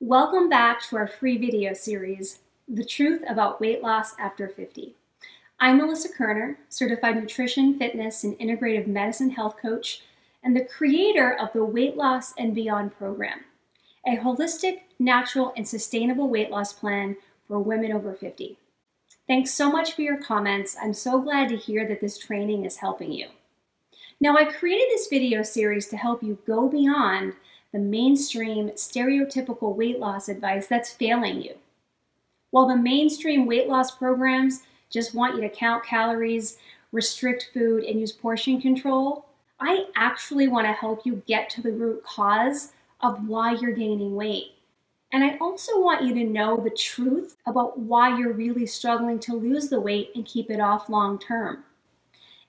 Welcome back to our free video series, The Truth About Weight Loss After 50. I'm Melissa Kerner, certified nutrition, fitness, and integrative medicine health coach, and the creator of the Weight Loss and Beyond program, a holistic, natural, and sustainable weight loss plan for women over 50. Thanks so much for your comments. I'm so glad to hear that this training is helping you. Now, I created this video series to help you go beyond the mainstream stereotypical weight loss advice that's failing you. While the mainstream weight loss programs just want you to count calories, restrict food, and use portion control, I actually want to help you get to the root cause of why you're gaining weight. And I also want you to know the truth about why you're really struggling to lose the weight and keep it off long term.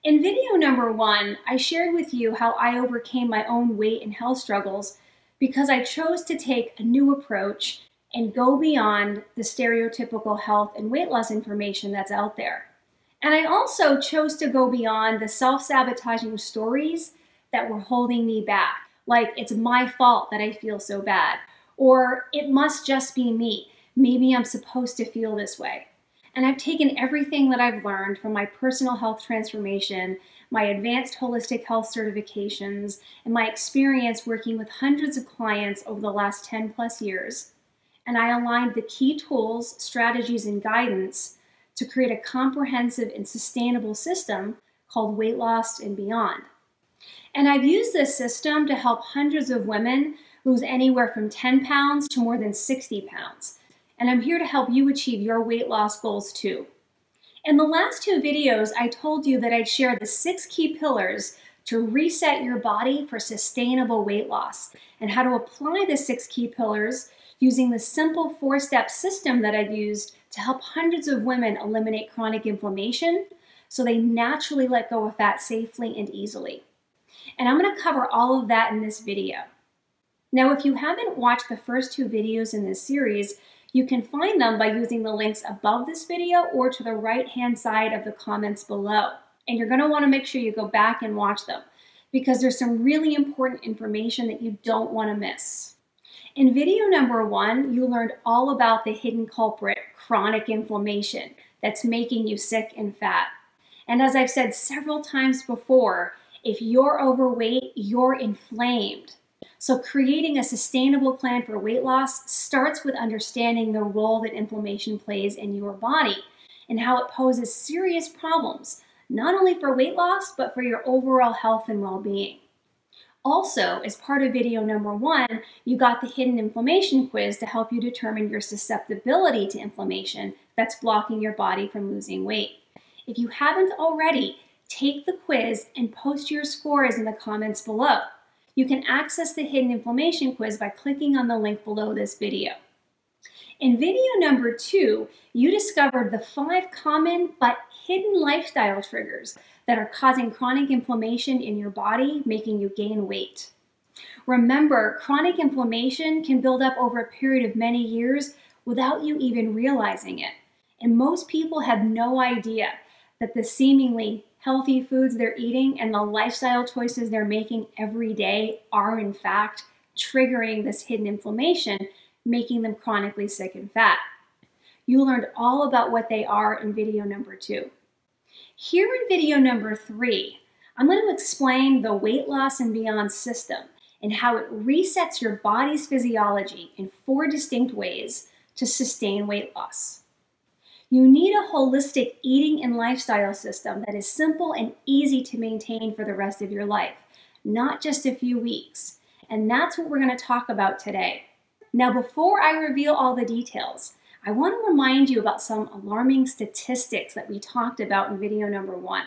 In video number 1, I shared with you how I overcame my own weight and health struggles because I chose to take a new approach and go beyond the stereotypical health and weight loss information that's out there. And I also chose to go beyond the self-sabotaging stories that were holding me back, like it's my fault that I feel so bad, or it must just be me. Maybe I'm supposed to feel this way. And I've taken everything that I've learned from my personal health transformation, my advanced holistic health certifications, and my experience working with hundreds of clients over the last 10 plus years. And I aligned the key tools, strategies, and guidance to create a comprehensive and sustainable system called Weight Loss and Beyond. And I've used this system to help hundreds of women lose anywhere from 10 pounds to more than 60 pounds. And I'm here to help you achieve your weight loss goals too. In the last 2 videos, I told you that I'd share the 6 key pillars to reset your body for sustainable weight loss and how to apply the 6 key pillars using the simple 4-step system that I've used to help hundreds of women eliminate chronic inflammation so they naturally let go of fat safely and easily. And I'm going to cover all of that in this video. Now, if you haven't watched the first 2 videos in this series, you can find them by using the links above this video or to the right-hand side of the comments below. And you're going to want to make sure you go back and watch them because there's some really important information that you don't want to miss. In video number 1, you learned all about the hidden culprit, chronic inflammation, that's making you sick and fat. And as I've said several times before, if you're overweight, you're inflamed. So creating a sustainable plan for weight loss starts with understanding the role that inflammation plays in your body and how it poses serious problems, not only for weight loss, but for your overall health and well-being. Also, as part of video number 1, you got the hidden inflammation quiz to help you determine your susceptibility to inflammation that's blocking your body from losing weight. If you haven't already, take the quiz and post your scores in the comments below. You can access the hidden inflammation quiz by clicking on the link below this video. In video number 2, you discovered the 5 common but hidden lifestyle triggers that are causing chronic inflammation in your body, making you gain weight. Remember, chronic inflammation can build up over a period of many years without you even realizing it. And most people have no idea that the seemingly healthy foods they're eating and the lifestyle choices they're making every day are in fact triggering this hidden inflammation, making them chronically sick and fat. You learned all about what they are in video number 2. Here in video number 3, I'm going to explain the Weight Loss and Beyond system and how it resets your body's physiology in 4 distinct ways to sustain weight loss. You need a holistic eating and lifestyle system that is simple and easy to maintain for the rest of your life, not just a few weeks. And that's what we're going to talk about today. Now, before I reveal all the details, I want to remind you about some alarming statistics that we talked about in video number 1.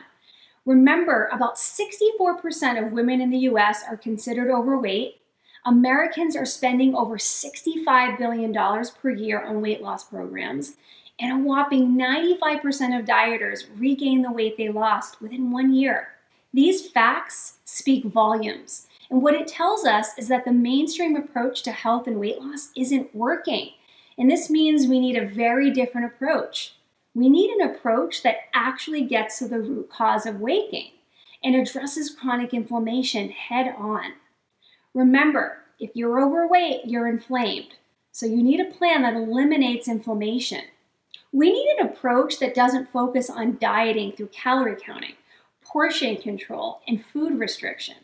Remember, about 64% of women in the US are considered overweight. Americans are spending over $65 billion per year on weight loss programs. And a whopping 95% of dieters regain the weight they lost within 1 year. These facts speak volumes. And what it tells us is that the mainstream approach to health and weight loss isn't working. And this means we need a very different approach. We need an approach that actually gets to the root cause of weight gain and addresses chronic inflammation head on. Remember, if you're overweight, you're inflamed. So you need a plan that eliminates inflammation. We need an approach that doesn't focus on dieting through calorie counting, portion control, and food restriction,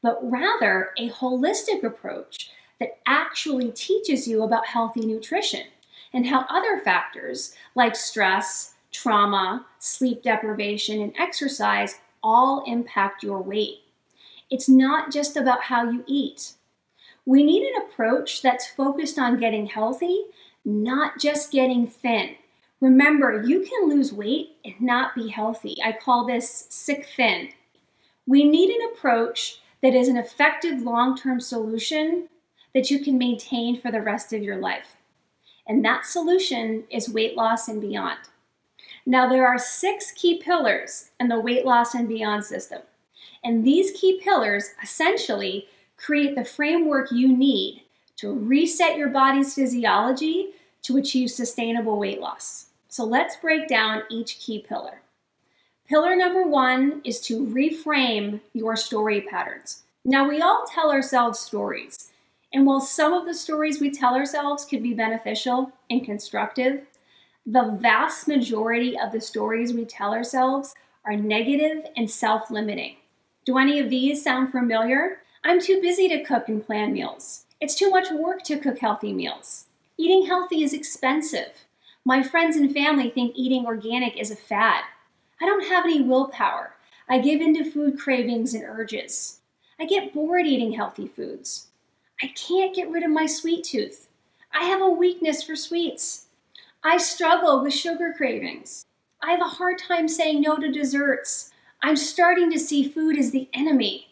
but rather a holistic approach that actually teaches you about healthy nutrition and how other factors like stress, trauma, sleep deprivation, and exercise all impact your weight. It's not just about how you eat. We need an approach that's focused on getting healthy, not just getting thin. Remember, you can lose weight and not be healthy. I call this sick thin. We need an approach that is an effective long-term solution that you can maintain for the rest of your life. And that solution is weight loss and beyond. Now, there are 6 key pillars in the weight loss and beyond system. And these key pillars essentially create the framework you need to reset your body's physiology to achieve sustainable weight loss. So let's break down each key pillar. Pillar number 1 is to reframe your story patterns. Now, we all tell ourselves stories. And while some of the stories we tell ourselves could be beneficial and constructive, the vast majority of the stories we tell ourselves are negative and self-limiting. Do any of these sound familiar? I'm too busy to cook and plan meals. It's too much work to cook healthy meals. Eating healthy is expensive. My friends and family think eating organic is a fad. I don't have any willpower. I give in to food cravings and urges. I get bored eating healthy foods. I can't get rid of my sweet tooth. I have a weakness for sweets. I struggle with sugar cravings. I have a hard time saying no to desserts. I'm starting to see food as the enemy.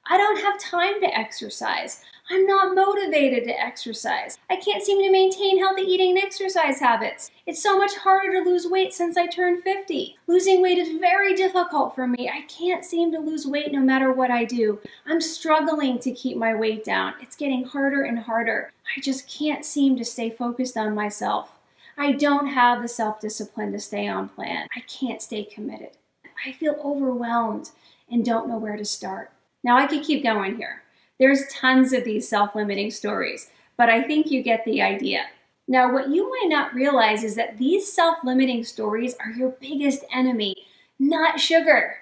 I don't have time to exercise. I'm not motivated to exercise. I can't seem to maintain healthy eating and exercise habits. It's so much harder to lose weight since I turned 50. Losing weight is very difficult for me. I can't seem to lose weight no matter what I do. I'm struggling to keep my weight down. It's getting harder and harder. I just can't seem to stay focused on myself. I don't have the self-discipline to stay on plan. I can't stay committed. I feel overwhelmed and don't know where to start. Now, I could keep going here. There's tons of these self-limiting stories, but I think you get the idea. Now, what you might not realize is that these self-limiting stories are your biggest enemy, not sugar.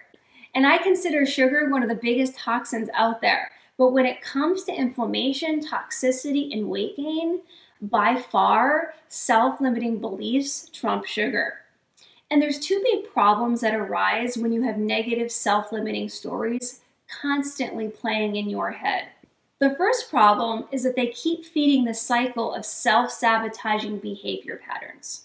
And I consider sugar one of the biggest toxins out there. But when it comes to inflammation, toxicity, and weight gain, by far, self-limiting beliefs trump sugar. And there's 2 big problems that arise when you have negative self-limiting stories constantly playing in your head. The first problem is that they keep feeding the cycle of self-sabotaging behavior patterns.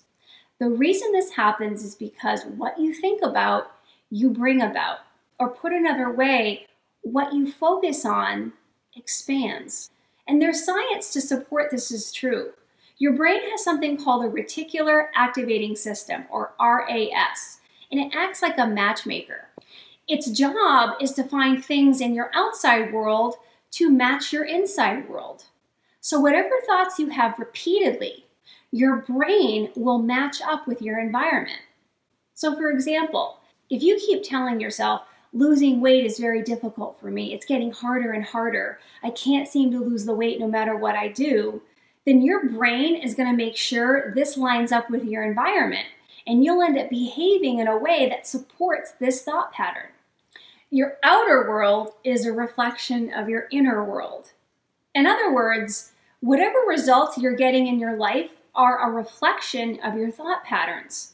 The reason this happens is because what you think about, you bring about. Or put another way, what you focus on expands. And there's science to support this is true. Your brain has something called a reticular activating system, or RAS, and it acts like a matchmaker. Its job is to find things in your outside world to match your inside world. So whatever thoughts you have repeatedly, your brain will match up with your environment. So for example, if you keep telling yourself, losing weight is very difficult for me, it's getting harder and harder, I can't seem to lose the weight no matter what I do, then your brain is going to make sure this lines up with your environment, and you'll end up behaving in a way that supports this thought pattern. Your outer world is a reflection of your inner world. In other words, whatever results you're getting in your life are a reflection of your thought patterns.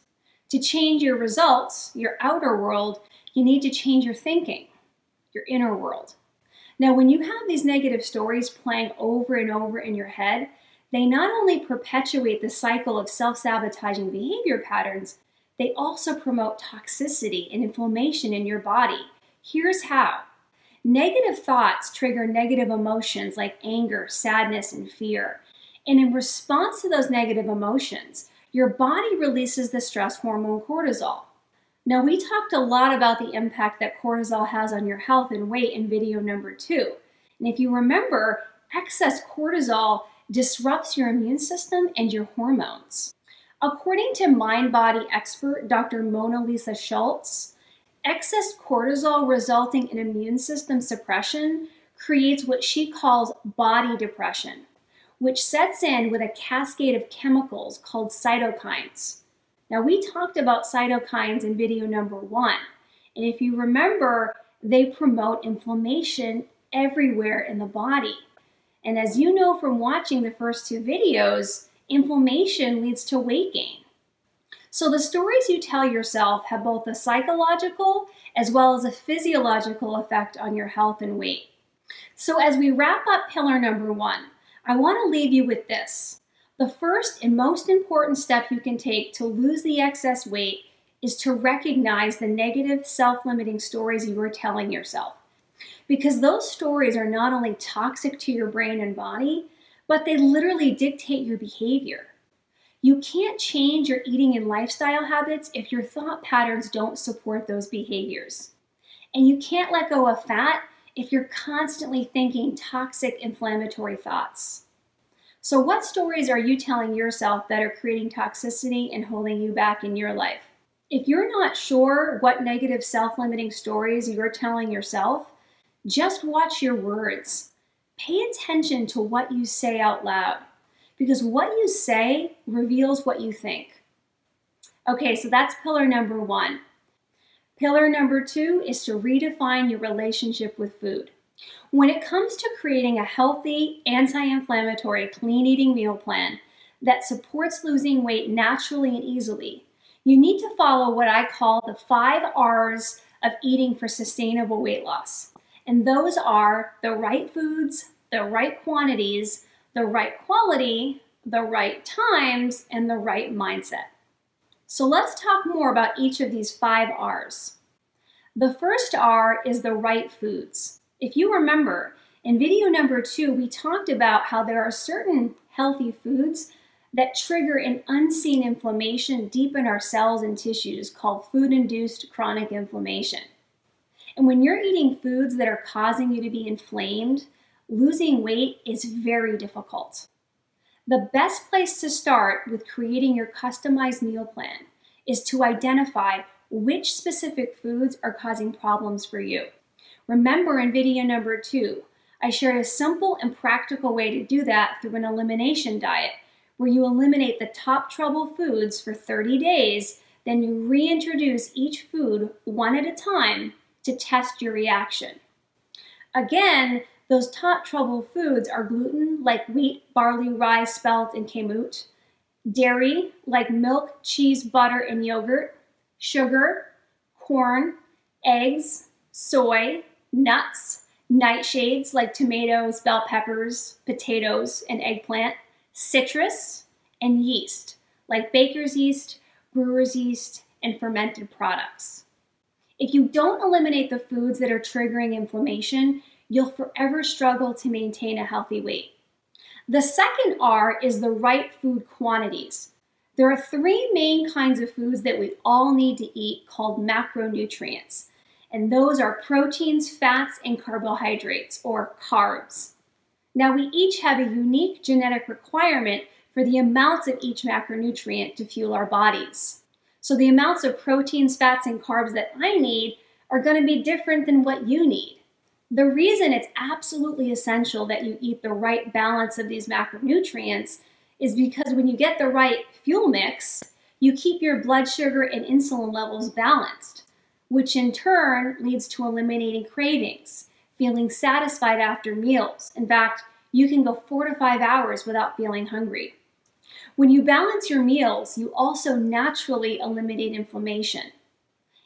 To change your results, your outer world, you need to change your thinking, your inner world. Now, when you have these negative stories playing over and over in your head, they not only perpetuate the cycle of self-sabotaging behavior patterns, they also promote toxicity and inflammation in your body. Here's how. Negative thoughts trigger negative emotions like anger, sadness, and fear. And in response to those negative emotions, your body releases the stress hormone cortisol. Now, we talked a lot about the impact that cortisol has on your health and weight in video number 2. And if you remember, excess cortisol disrupts your immune system and your hormones. According to mind-body expert Dr. Mona Lisa Schultz, excess cortisol resulting in immune system suppression creates what she calls body depression, which sets in with a cascade of chemicals called cytokines. Now, we talked about cytokines in video number 1, and if you remember, they promote inflammation everywhere in the body. And as you know from watching the first 2 videos, inflammation leads to weight gain. So the stories you tell yourself have both a psychological as well as a physiological effect on your health and weight. So as we wrap up pillar number 1, I want to leave you with this. The first and most important step you can take to lose the excess weight is to recognize the negative self-limiting stories you are telling yourself. Because those stories are not only toxic to your brain and body, but they literally dictate your behavior. You can't change your eating and lifestyle habits if your thought patterns don't support those behaviors. And you can't let go of fat if you're constantly thinking toxic, inflammatory thoughts. So what stories are you telling yourself that are creating toxicity and holding you back in your life? If you're not sure what negative self-limiting stories you're telling yourself, just watch your words. Pay attention to what you say out loud, because what you say reveals what you think. Okay, so that's pillar number 1. Pillar number 2 is to redefine your relationship with food. When it comes to creating a healthy, anti-inflammatory, clean eating meal plan that supports losing weight naturally and easily, you need to follow what I call the 5 R's of eating for sustainable weight loss. And those are the right foods, the right quantities, the right quality, the right times, and the right mindset. So let's talk more about each of these 5 R's. The first R is the right foods. If you remember, in video number 2, we talked about how there are certain healthy foods that trigger an unseen inflammation deep in our cells and tissues called food-induced chronic inflammation. And when you're eating foods that are causing you to be inflamed, losing weight is very difficult. The best place to start with creating your customized meal plan is to identify which specific foods are causing problems for you. Remember in video number 2, I shared a simple and practical way to do that through an elimination diet, where you eliminate the top trouble foods for 30 days, then you reintroduce each food one at a time to test your reaction. Again, those top trouble foods are gluten, like wheat, barley, rye, spelt, and kamut; dairy, like milk, cheese, butter, and yogurt; sugar, corn, eggs, soy, nuts, nightshades, like tomatoes, bell peppers, potatoes, and eggplant; citrus; and yeast, like baker's yeast, brewer's yeast, and fermented products. If you don't eliminate the foods that are triggering inflammation, you'll forever struggle to maintain a healthy weight. The second R is the right food quantities. There are 3 main kinds of foods that we all need to eat called macronutrients, and those are proteins, fats, and carbohydrates, or carbs. Now, we each have a unique genetic requirement for the amounts of each macronutrient to fuel our bodies. So the amounts of proteins, fats, and carbs that I need are going to be different than what you need. The reason it's absolutely essential that you eat the right balance of these macronutrients is because when you get the right fuel mix, you keep your blood sugar and insulin levels balanced, which in turn leads to eliminating cravings, feeling satisfied after meals. In fact, you can go 4 to 5 hours without feeling hungry. When you balance your meals, you also naturally eliminate inflammation.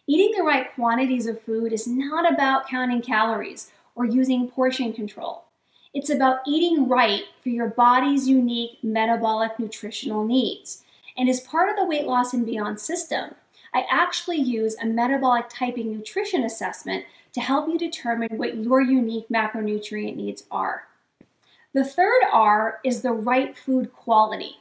Eating the right quantities of food is not about counting calories or using portion control. It's about eating right for your body's unique metabolic nutritional needs. And as part of the Weight Loss and Beyond system, I actually use a metabolic typing nutrition assessment to help you determine what your unique macronutrient needs are. The third R is the right food quality.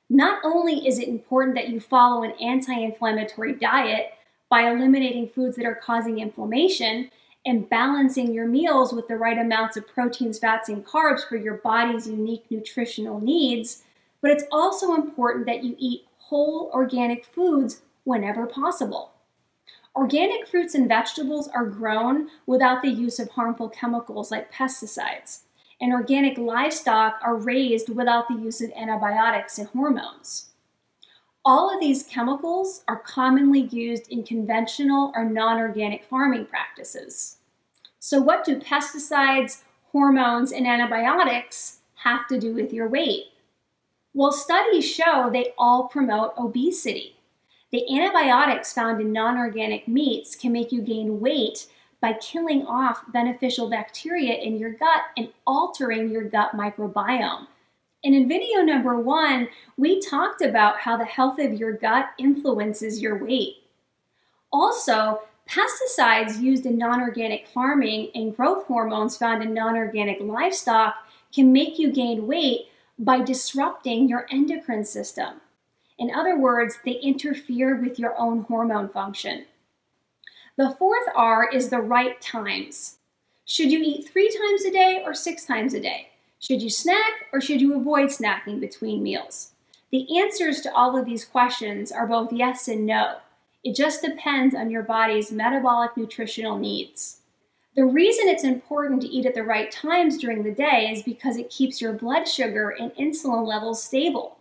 Not only is it important that you follow an anti-inflammatory diet by eliminating foods that are causing inflammation and balancing your meals with the right amounts of proteins, fats, and carbs for your body's unique nutritional needs, but it's also important that you eat whole organic foods whenever possible. Organic fruits and vegetables are grown without the use of harmful chemicals like pesticides. and organic livestock are raised without the use of antibiotics and hormones. All of these chemicals are commonly used in conventional or non-organic farming practices. So what do pesticides, hormones, and antibiotics have to do with your weight? Well, studies show they all promote obesity. The antibiotics found in non-organic meats can make you gain weight by killing off beneficial bacteria in your gut and altering your gut microbiome. And in video number 1, we talked about how the health of your gut influences your weight. Also, pesticides used in non-organic farming and growth hormones found in non-organic livestock can make you gain weight by disrupting your endocrine system. In other words, they interfere with your own hormone function. The fourth R is the right times. Should you eat 3 times a day or 6 times a day? Should you snack or should you avoid snacking between meals? The answers to all of these questions are both yes and no. It just depends on your body's metabolic nutritional needs. The reason it's important to eat at the right times during the day is because it keeps your blood sugar and insulin levels stable,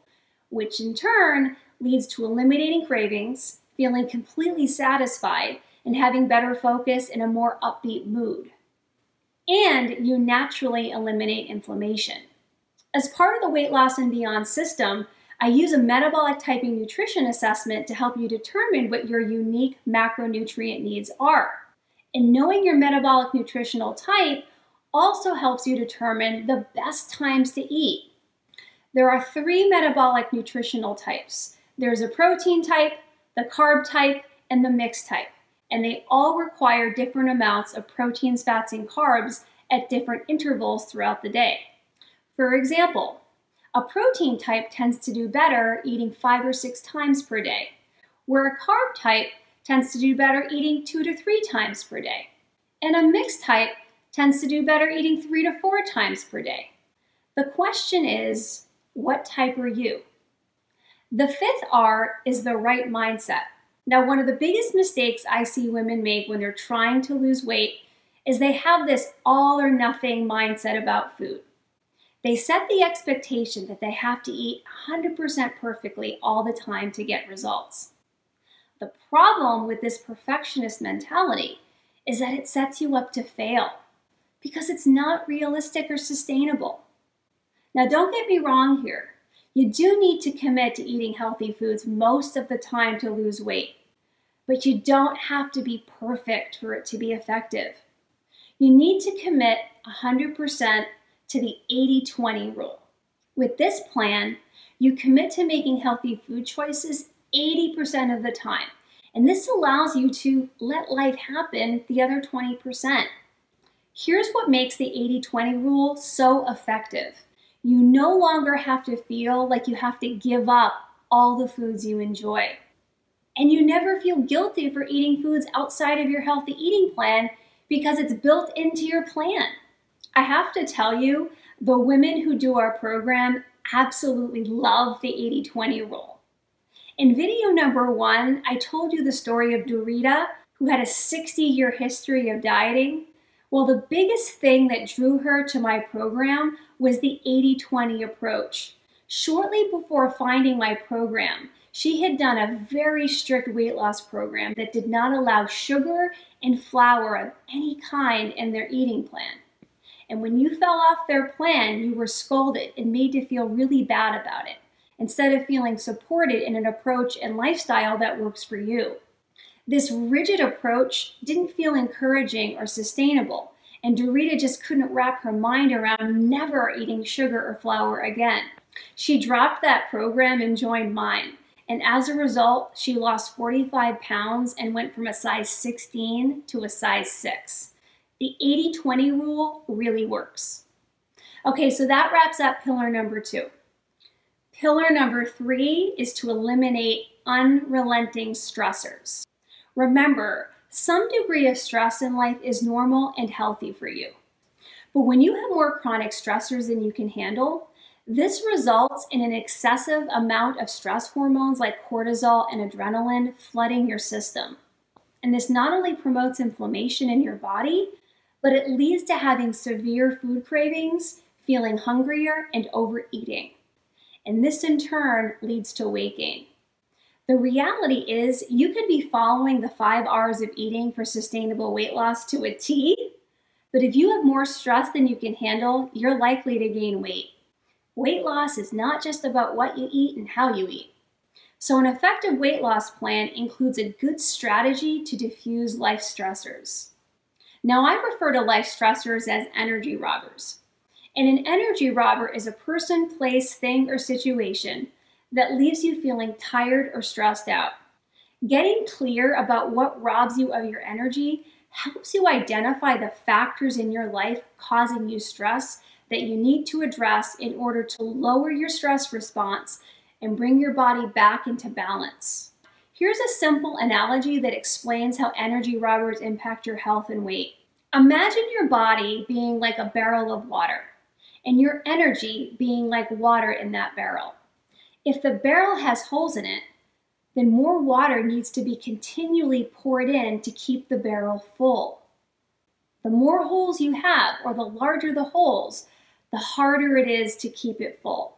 which in turn leads to eliminating cravings, feeling completely satisfied, and having better focus and a more upbeat mood. And you naturally eliminate inflammation. As part of the Weight Loss and Beyond system, I use a metabolic typing nutrition assessment to help you determine what your unique macronutrient needs are. And knowing your metabolic nutritional type also helps you determine the best times to eat. There are 3 metabolic nutritional types. There's a protein type, the carb type, and the mixed type. And they all require different amounts of proteins, fats, and carbs at different intervals throughout the day. For example, a protein type tends to do better eating 5 or 6 times per day, where a carb type tends to do better eating 2 to 3 times per day. And a mixed type tends to do better eating 3 to 4 times per day. The question is, what type are you? The 5th R is the right mindset. Now, one of the biggest mistakes I see women make when they're trying to lose weight is they have this all or nothing mindset about food. They set the expectation that they have to eat 100% perfectly all the time to get results. The problem with this perfectionist mentality is that it sets you up to fail because it's not realistic or sustainable. Now, don't get me wrong here. You do need to commit to eating healthy foods most of the time to lose weight, but you don't have to be perfect for it to be effective. You need to commit 100% to the 80-20 rule. With this plan, you commit to making healthy food choices 80% of the time, and this allows you to let life happen the other 20%. Here's what makes the 80-20 rule so effective. You no longer have to feel like you have to give up all the foods you enjoy. And you never feel guilty for eating foods outside of your healthy eating plan because it's built into your plan. I have to tell you, the women who do our program absolutely love the 80-20 rule. In video number 1, I told you the story of Dorita, who had a 60-year history of dieting. Well, the biggest thing that drew her to my program was the 80-20 approach. Shortly before finding my program, she had done a very strict weight loss program that did not allow sugar and flour of any kind in their eating plan. And when you fell off their plan, you were scolded and made to feel really bad about it, instead of feeling supported in an approach and lifestyle that works for you. This rigid approach didn't feel encouraging or sustainable, and Dorita just couldn't wrap her mind around never eating sugar or flour again. She dropped that program and joined mine, and as a result, she lost 45 pounds and went from a size 16 to a size 6. The 80-20 rule really works. Okay, so that wraps up pillar number 2. Pillar number 3 is to eliminate unrelenting stressors. Remember, some degree of stress in life is normal and healthy for you. But when you have more chronic stressors than you can handle, this results in an excessive amount of stress hormones like cortisol and adrenaline flooding your system. And this not only promotes inflammation in your body, but it leads to having severe food cravings, feeling hungrier, and overeating. And this in turn leads to weight gain. The reality is you could be following the 5 R's of eating for sustainable weight loss to a T, but if you have more stress than you can handle, you're likely to gain weight. Weight loss is not just about what you eat and how you eat. So an effective weight loss plan includes a good strategy to diffuse life stressors. Now I refer to life stressors as energy robbers. And an energy robber is a person, place, thing, or situation that leaves you feeling tired or stressed out. Getting clear about what robs you of your energy helps you identify the factors in your life causing you stress that you need to address in order to lower your stress response and bring your body back into balance. Here's a simple analogy that explains how energy robbers impact your health and weight. Imagine your body being like a barrel of water and your energy being like water in that barrel. If the barrel has holes in it, then more water needs to be continually poured in to keep the barrel full. The more holes you have, or the larger the holes, the harder it is to keep it full.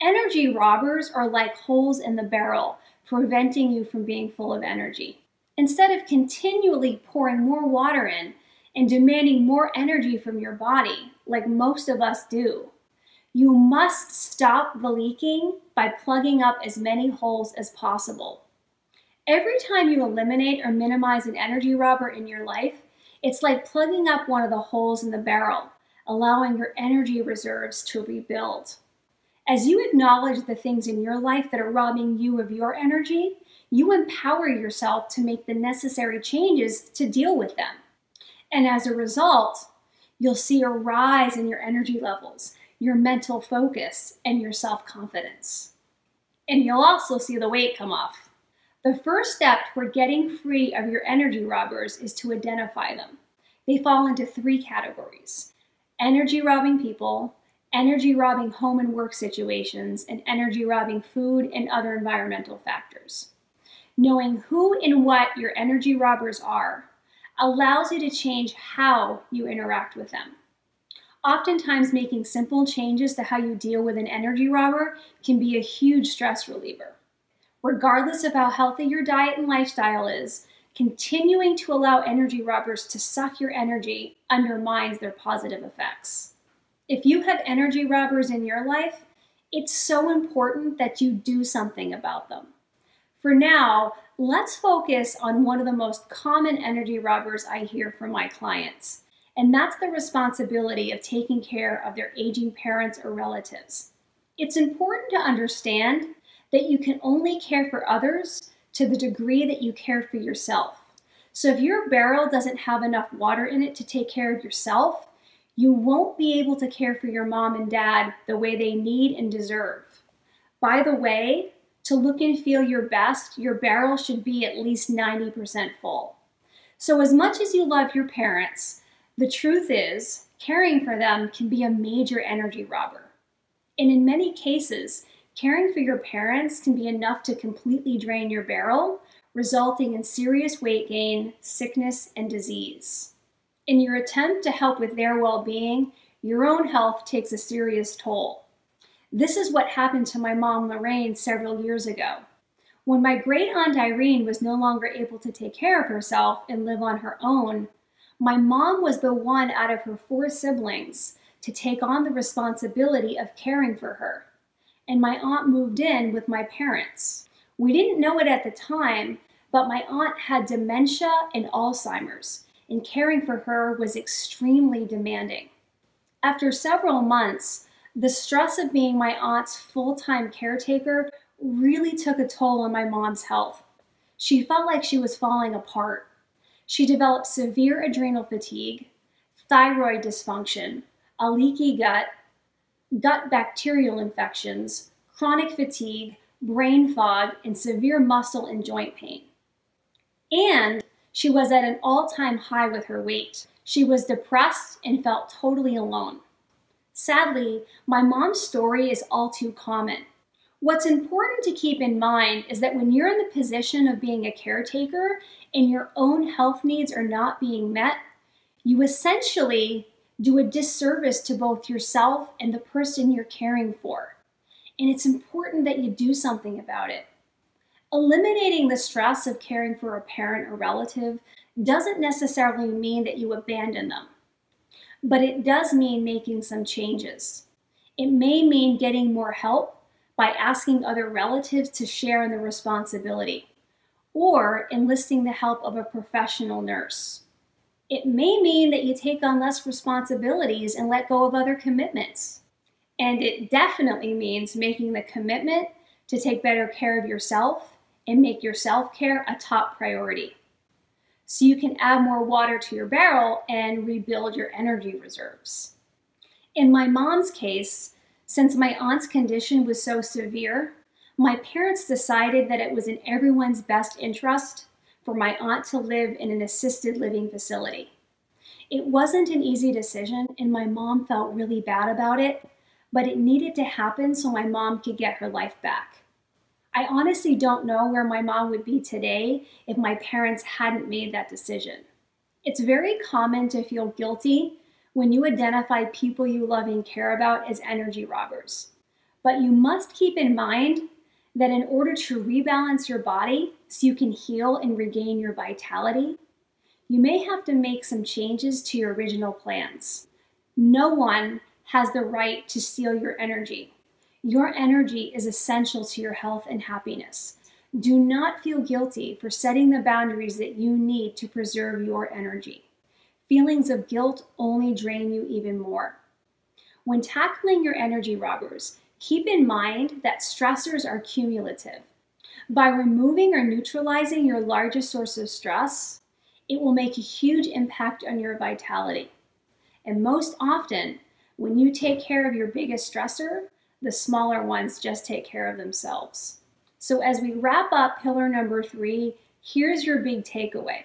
Energy robbers are like holes in the barrel, preventing you from being full of energy. Instead of continually pouring more water in and demanding more energy from your body, like most of us do, you must stop the leaking by plugging up as many holes as possible. Every time you eliminate or minimize an energy robber in your life, it's like plugging up one of the holes in the barrel, allowing your energy reserves to rebuild. As you acknowledge the things in your life that are robbing you of your energy, you empower yourself to make the necessary changes to deal with them. And as a result, you'll see a rise in your energy levels, your mental focus, and your self-confidence. And you'll also see the weight come off. The first step toward getting free of your energy robbers is to identify them. They fall into 3 categories: energy-robbing people, energy-robbing home and work situations, and energy-robbing food and other environmental factors. Knowing who and what your energy robbers are allows you to change how you interact with them. Oftentimes, making simple changes to how you deal with an energy robber can be a huge stress reliever. Regardless of how healthy your diet and lifestyle is, continuing to allow energy robbers to suck your energy undermines their positive effects. If you have energy robbers in your life, it's so important that you do something about them. For now, let's focus on one of the most common energy robbers I hear from my clients, and that's the responsibility of taking care of their aging parents or relatives. It's important to understand that you can only care for others to the degree that you care for yourself. So if your barrel doesn't have enough water in it to take care of yourself, you won't be able to care for your mom and dad the way they need and deserve. By the way, to look and feel your best, your barrel should be at least 90% full. So as much as you love your parents, the truth is, caring for them can be a major energy robber. And in many cases, caring for your parents can be enough to completely drain your barrel, resulting in serious weight gain, sickness, and disease. In your attempt to help with their well-being, your own health takes a serious toll. This is what happened to my mom, Lorraine, several years ago. When my great-aunt Irene was no longer able to take care of herself and live on her own, my mom was the one out of her 4 siblings to take on the responsibility of caring for her. And my aunt moved in with my parents. We didn't know it at the time, but my aunt had dementia and Alzheimer's, and caring for her was extremely demanding. After several months, the stress of being my aunt's full-time caretaker really took a toll on my mom's health. She felt like she was falling apart. She developed severe adrenal fatigue, thyroid dysfunction, a leaky gut, gut bacterial infections, chronic fatigue, brain fog, and severe muscle and joint pain. And she was at an all-time high with her weight. She was depressed and felt totally alone. Sadly, my mom's story is all too common. What's important to keep in mind is that when you're in the position of being a caretaker and your own health needs are not being met, you essentially do a disservice to both yourself and the person you're caring for. And it's important that you do something about it. Eliminating the stress of caring for a parent or relative doesn't necessarily mean that you abandon them, but it does mean making some changes. It may mean getting more help by asking other relatives to share in the responsibility, or enlisting the help of a professional nurse. It may mean that you take on less responsibilities and let go of other commitments. And it definitely means making the commitment to take better care of yourself and make your self-care a top priority, so you can add more water to your barrel and rebuild your energy reserves. In my mom's case, since my aunt's condition was so severe, my parents decided that it was in everyone's best interest for my aunt to live in an assisted living facility. It wasn't an easy decision, and my mom felt really bad about it, but it needed to happen so my mom could get her life back. I honestly don't know where my mom would be today if my parents hadn't made that decision. It's very common to feel guilty when you identify people you love and care about as energy robbers. But you must keep in mind that in order to rebalance your body so you can heal and regain your vitality, you may have to make some changes to your original plans. No one has the right to steal your energy. Your energy is essential to your health and happiness. Do not feel guilty for setting the boundaries that you need to preserve your energy. Feelings of guilt only drain you even more. When tackling your energy robbers, keep in mind that stressors are cumulative. By removing or neutralizing your largest source of stress, it will make a huge impact on your vitality. And most often, when you take care of your biggest stressor, the smaller ones just take care of themselves. So as we wrap up pillar number 3, here's your big takeaway.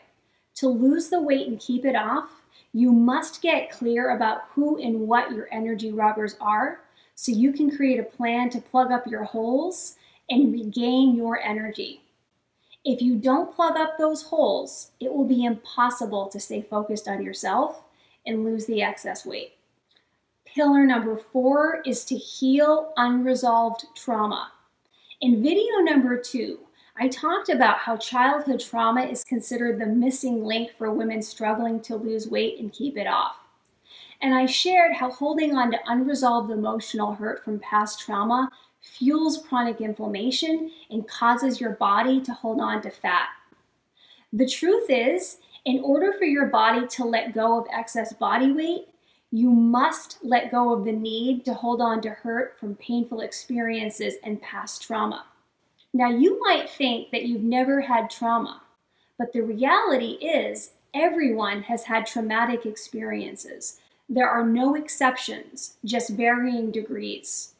To lose the weight and keep it off, you must get clear about who and what your energy robbers are so you can create a plan to plug up your holes and regain your energy. If you don't plug up those holes, it will be impossible to stay focused on yourself and lose the excess weight. Pillar number 4 is to heal unresolved trauma. In video number 2, I talked about how childhood trauma is considered the missing link for women struggling to lose weight and keep it off. And I shared how holding on to unresolved emotional hurt from past trauma fuels chronic inflammation and causes your body to hold on to fat. The truth is, in order for your body to let go of excess body weight, you must let go of the need to hold on to hurt from painful experiences and past trauma. Now, you might think that you've never had trauma, but the reality is everyone has had traumatic experiences. There are no exceptions, just varying degrees.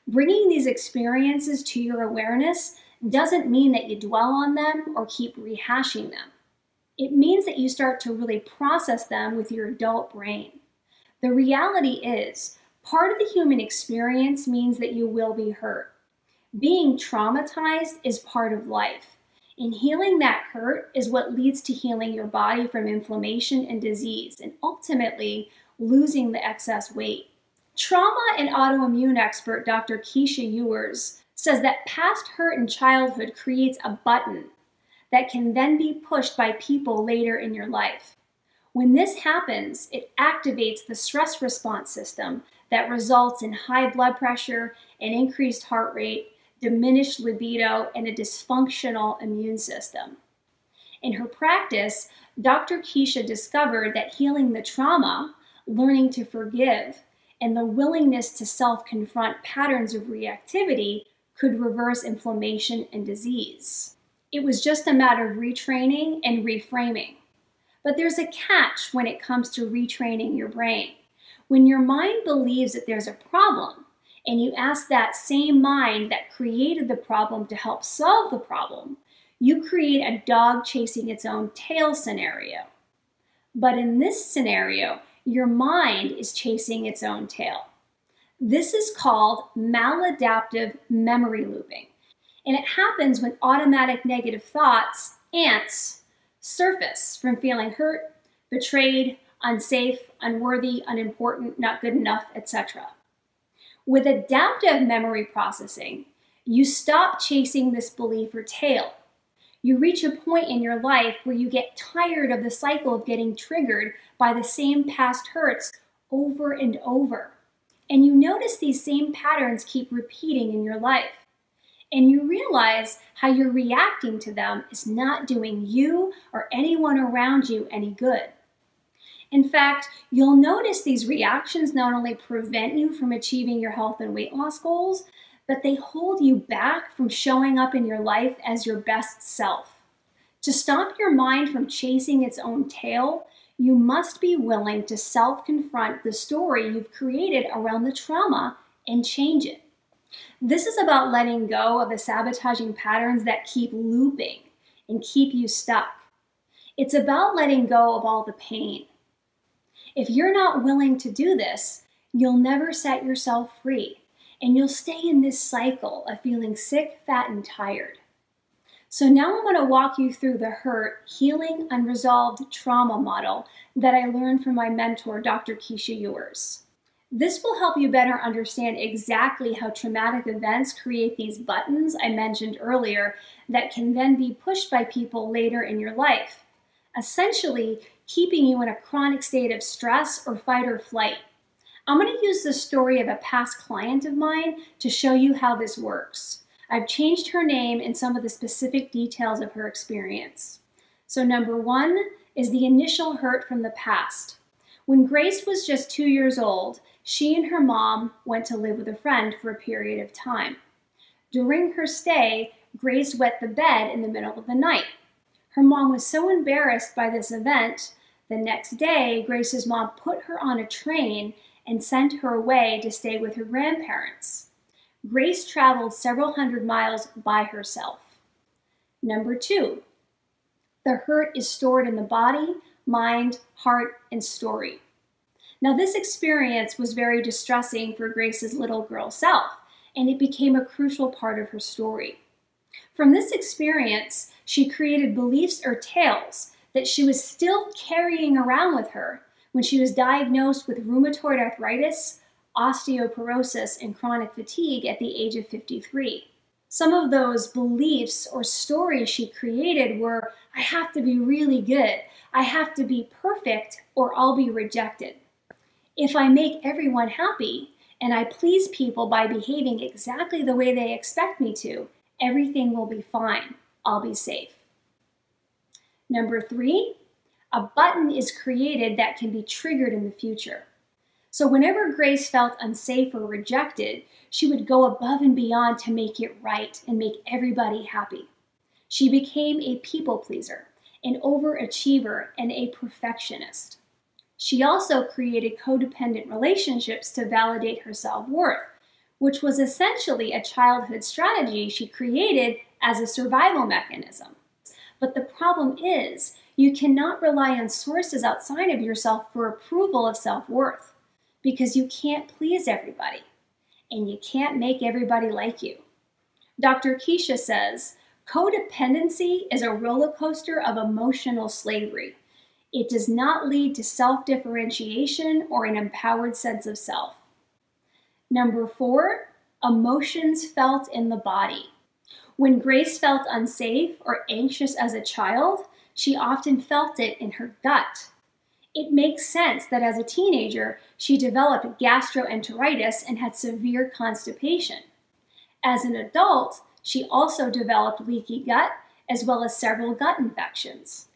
Bringing these experiences to your awareness doesn't mean that you dwell on them or keep rehashing them. It means that you start to really process them with your adult brain. The reality is, part of the human experience means that you will be hurt. Being traumatized is part of life, and healing that hurt is what leads to healing your body from inflammation and disease, and ultimately losing the excess weight. Trauma and autoimmune expert Dr. Keisha Ewers says that past hurt in childhood creates a button that can then be pushed by people later in your life. When this happens, it activates the stress response system that results in high blood pressure, an increased heart rate, diminished libido, and a dysfunctional immune system. In her practice, Dr. Keisha discovered that healing the trauma, learning to forgive, and the willingness to self-confront patterns of reactivity could reverse inflammation and disease. It was just a matter of retraining and reframing. But there's a catch when it comes to retraining your brain. When your mind believes that there's a problem, and you ask that same mind that created the problem to help solve the problem, you create a dog chasing its own tail scenario. But in this scenario, your mind is chasing its own tail. This is called maladaptive memory looping, and it happens when automatic negative thoughts, ants, surface from feeling hurt, betrayed, unsafe, unworthy, unimportant, not good enough, etc. With adaptive memory processing, you stop chasing this belief or tale. You reach a point in your life where you get tired of the cycle of getting triggered by the same past hurts over and over. And you notice these same patterns keep repeating in your life. And you realize how you're reacting to them is not doing you or anyone around you any good. In fact, you'll notice these reactions not only prevent you from achieving your health and weight loss goals, but they hold you back from showing up in your life as your best self. To stop your mind from chasing its own tail, you must be willing to self-confront the story you've created around the trauma and change it. This is about letting go of the sabotaging patterns that keep looping and keep you stuck. It's about letting go of all the pain. If you're not willing to do this, you'll never set yourself free, and you'll stay in this cycle of feeling sick, fat, and tired. So now I'm going to walk you through the hurt, healing, unresolved trauma model that I learned from my mentor, Dr. Keisha Ewers. This will help you better understand exactly how traumatic events create these buttons I mentioned earlier that can then be pushed by people later in your life, essentially keeping you in a chronic state of stress or fight or flight. I'm going to use the story of a past client of mine to show you how this works. I've changed her name and some of the specific details of her experience. So number 1 is the initial hurt from the past. When Grace was just 2 years old, she and her mom went to live with a friend for a period of time. During her stay, Grace wet the bed in the middle of the night. Her mom was so embarrassed by this event, the next day, Grace's mom put her on a train and sent her away to stay with her grandparents. Grace traveled several hundred miles by herself. Number 2, the hurt is stored in the body, mind, heart, and story. Now, this experience was very distressing for Grace's little girl self, and it became a crucial part of her story. From this experience, she created beliefs or tales that she was still carrying around with her when she was diagnosed with rheumatoid arthritis, osteoporosis, and chronic fatigue at the age of 53. Some of those beliefs or stories she created were, I have to be really good, I have to be perfect, or I'll be rejected. If I make everyone happy and I please people by behaving exactly the way they expect me to, everything will be fine. I'll be safe. Number 3, a button is created that can be triggered in the future. So whenever Grace felt unsafe or rejected, she would go above and beyond to make it right and make everybody happy. She became a people pleaser, an overachiever, and a perfectionist. She also created codependent relationships to validate her self-worth, which was essentially a childhood strategy she created as a survival mechanism. But the problem is, you cannot rely on sources outside of yourself for approval of self-worth, because you can't please everybody, and you can't make everybody like you. Dr. Keisha says, codependency is a roller coaster of emotional slavery. It does not lead to self-differentiation or an empowered sense of self. Number 4, emotions felt in the body. When Grace felt unsafe or anxious as a child, she often felt it in her gut. It makes sense that as a teenager, she developed gastroenteritis and had severe constipation. As an adult, she also developed leaky gut as well as several gut infections.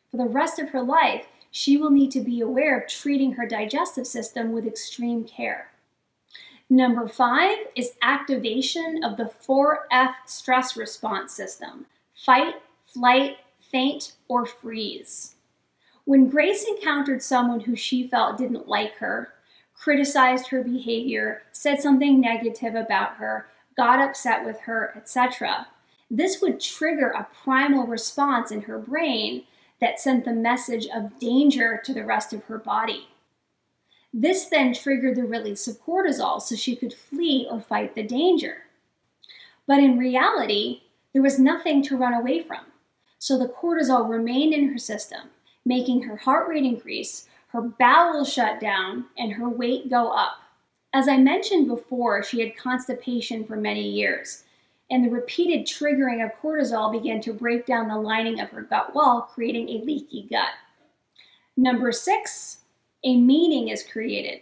For the rest of her life, she will need to be aware of treating her digestive system with extreme care. Number 5 is activation of the 4F stress response system: fight, flight, faint, or freeze. When Grace encountered someone who she felt didn't like her, criticized her behavior, said something negative about her, got upset with her, etc., this would trigger a primal response in her brain that sent the message of danger to the rest of her body. This then triggered the release of cortisol so she could flee or fight the danger. But in reality, there was nothing to run away from. So the cortisol remained in her system, making her heart rate increase, her bowels shut down, and her weight go up. As I mentioned before, she had constipation for many years, and the repeated triggering of cortisol began to break down the lining of her gut wall, creating a leaky gut. Number 6, a meaning is created.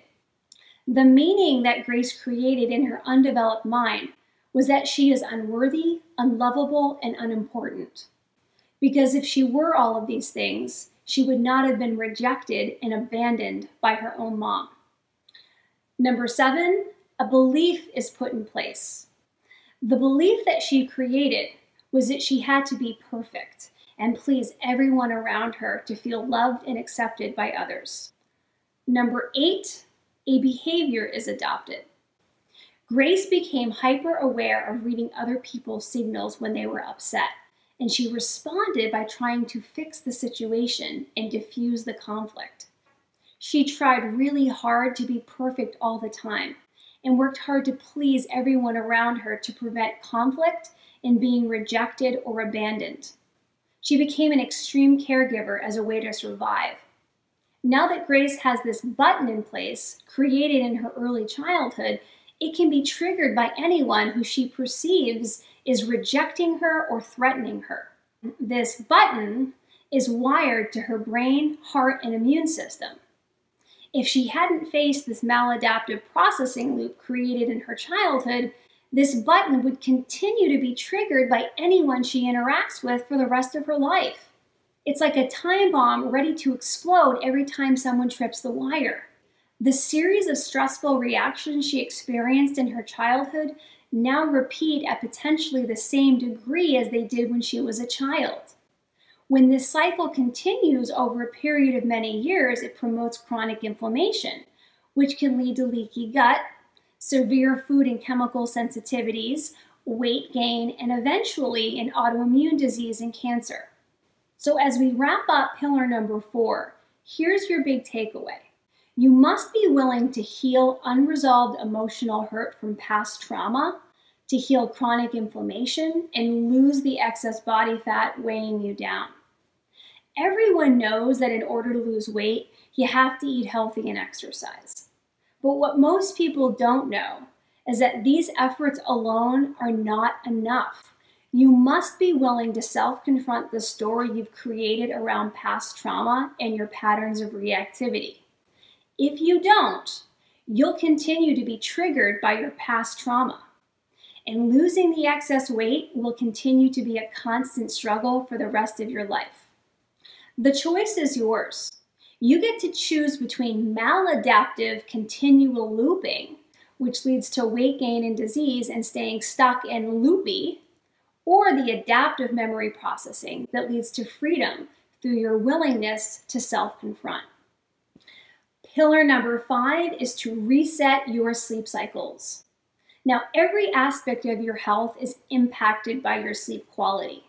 The meaning that Grace created in her undeveloped mind was that she is unworthy, unlovable, and unimportant. Because if she were all of these things, she would not have been rejected and abandoned by her own mom. Number 7, a belief is put in place. The belief that she created was that she had to be perfect and please everyone around her to feel loved and accepted by others. Number 8, a behavior is adopted. Grace became hyper aware of reading other people's signals when they were upset, and she responded by trying to fix the situation and diffuse the conflict. She tried really hard to be perfect all the time and worked hard to please everyone around her to prevent conflict and being rejected or abandoned. She became an extreme caregiver as a way to survive. Now that Grace has this button in place, created in her early childhood, it can be triggered by anyone who she perceives is rejecting her or threatening her. This button is wired to her brain, heart, and immune system. If she hadn't faced this maladaptive processing loop created in her childhood, this button would continue to be triggered by anyone she interacts with for the rest of her life. It's like a time bomb ready to explode every time someone trips the wire. The series of stressful reactions she experienced in her childhood now repeat at potentially the same degree as they did when she was a child. When this cycle continues over a period of many years, it promotes chronic inflammation, which can lead to leaky gut, severe food and chemical sensitivities, weight gain, and eventually an autoimmune disease and cancer. So as we wrap up pillar number 4, here's your big takeaway. You must be willing to heal unresolved emotional hurt from past trauma, to heal chronic inflammation, and lose the excess body fat weighing you down. Everyone knows that in order to lose weight, you have to eat healthy and exercise. But what most people don't know is that these efforts alone are not enough. You must be willing to self-confront the story you've created around past trauma and your patterns of reactivity. If you don't, you'll continue to be triggered by your past trauma. And losing the excess weight will continue to be a constant struggle for the rest of your life. The choice is yours. You get to choose between maladaptive continual looping, which leads to weight gain and disease and staying stuck and loopy, or the adaptive memory processing that leads to freedom through your willingness to self-confront. Pillar number 5 is to reset your sleep cycles. Now, every aspect of your health is impacted by your sleep quality.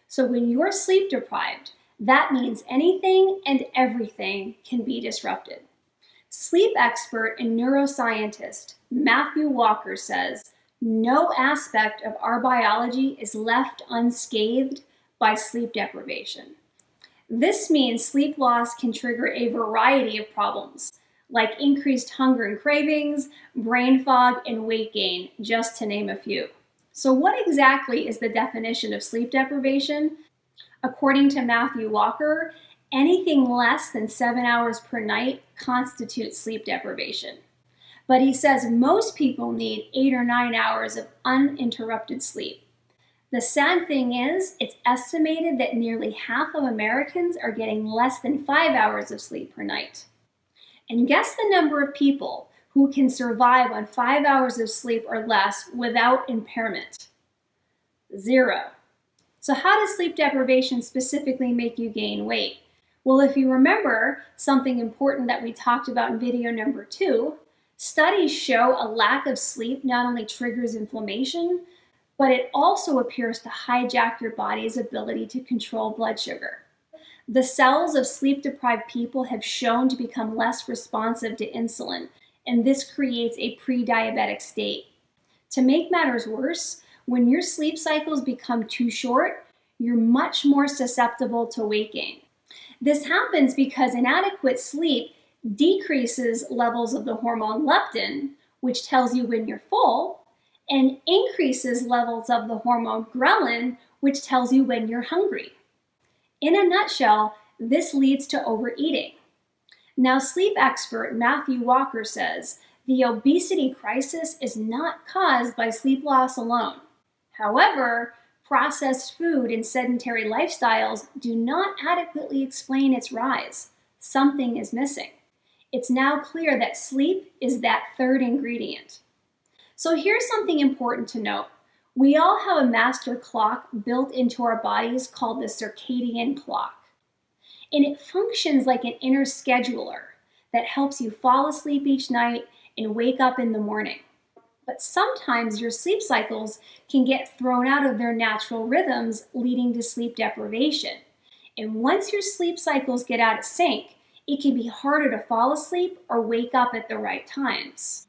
So when you're sleep deprived, that means anything and everything can be disrupted. Sleep expert and neuroscientist Matthew Walker says, no aspect of our biology is left unscathed by sleep deprivation. This means sleep loss can trigger a variety of problems, like increased hunger and cravings, brain fog, and weight gain, just to name a few. So what exactly is the definition of sleep deprivation? According to Matthew Walker, anything less than 7 hours per night constitutes sleep deprivation. But he says most people need 8 or 9 hours of uninterrupted sleep. The sad thing is, it's estimated that nearly half of Americans are getting less than 5 hours of sleep per night. And guess the number of people who can survive on 5 hours of sleep or less without impairment? 0. So how does sleep deprivation specifically make you gain weight? Well, if you remember something important that we talked about in video number 2, studies show a lack of sleep not only triggers inflammation, but it also appears to hijack your body's ability to control blood sugar. The cells of sleep-deprived people have shown to become less responsive to insulin, and this creates a pre-diabetic state. To make matters worse, when your sleep cycles become too short, you're much more susceptible to weight gain. This happens because inadequate sleep decreases levels of the hormone leptin, which tells you when you're full, and increases levels of the hormone ghrelin, which tells you when you're hungry. In a nutshell, this leads to overeating. Now, sleep expert Matthew Walker says the obesity crisis is not caused by sleep loss alone. However, processed food and sedentary lifestyles do not adequately explain its rise. Something is missing. It's now clear that sleep is that third ingredient. So here's something important to note. We all have a master clock built into our bodies called the circadian clock. And it functions like an inner scheduler that helps you fall asleep each night and wake up in the morning. But sometimes your sleep cycles can get thrown out of their natural rhythms, leading to sleep deprivation. And once your sleep cycles get out of sync, it can be harder to fall asleep or wake up at the right times.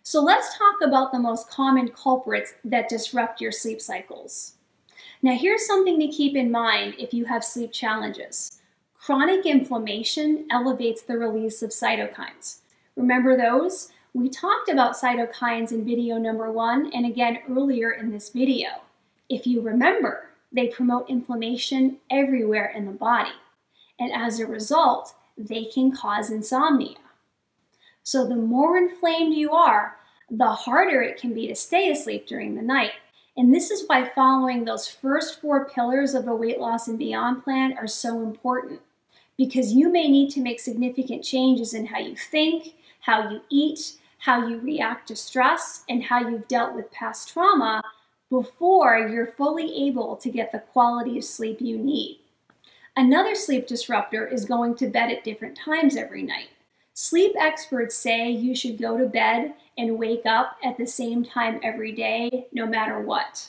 So let's talk about the most common culprits that disrupt your sleep cycles. Now here's something to keep in mind if you have sleep challenges. Chronic inflammation elevates the release of cytokines. Remember those? We talked about cytokines in video number 1 and again earlier in this video. If you remember, they promote inflammation everywhere in the body. And as a result, they can cause insomnia. So the more inflamed you are, the harder it can be to stay asleep during the night. And this is why following those first 4 pillars of a weight loss and beyond plan are so important. Because you may need to make significant changes in how you think, how you eat, how you react to stress, and how you've dealt with past trauma before you're fully able to get the quality of sleep you need. Another sleep disruptor is going to bed at different times every night. Sleep experts say you should go to bed and wake up at the same time every day, no matter what.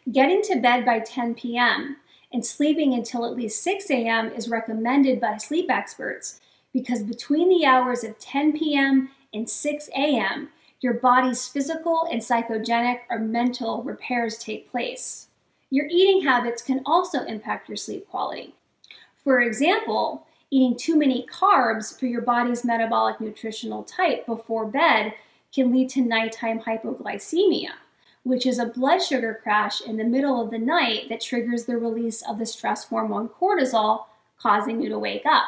Getting to bed by 10 p.m. and sleeping until at least 6 a.m. is recommended by sleep experts because between the hours of 10 p.m. and 6 a.m., your body's physical and psychogenic or mental repairs take place. Your eating habits can also impact your sleep quality. For example, eating too many carbs for your body's metabolic nutritional type before bed can lead to nighttime hypoglycemia, which is a blood sugar crash in the middle of the night that triggers the release of the stress hormone cortisol, causing you to wake up.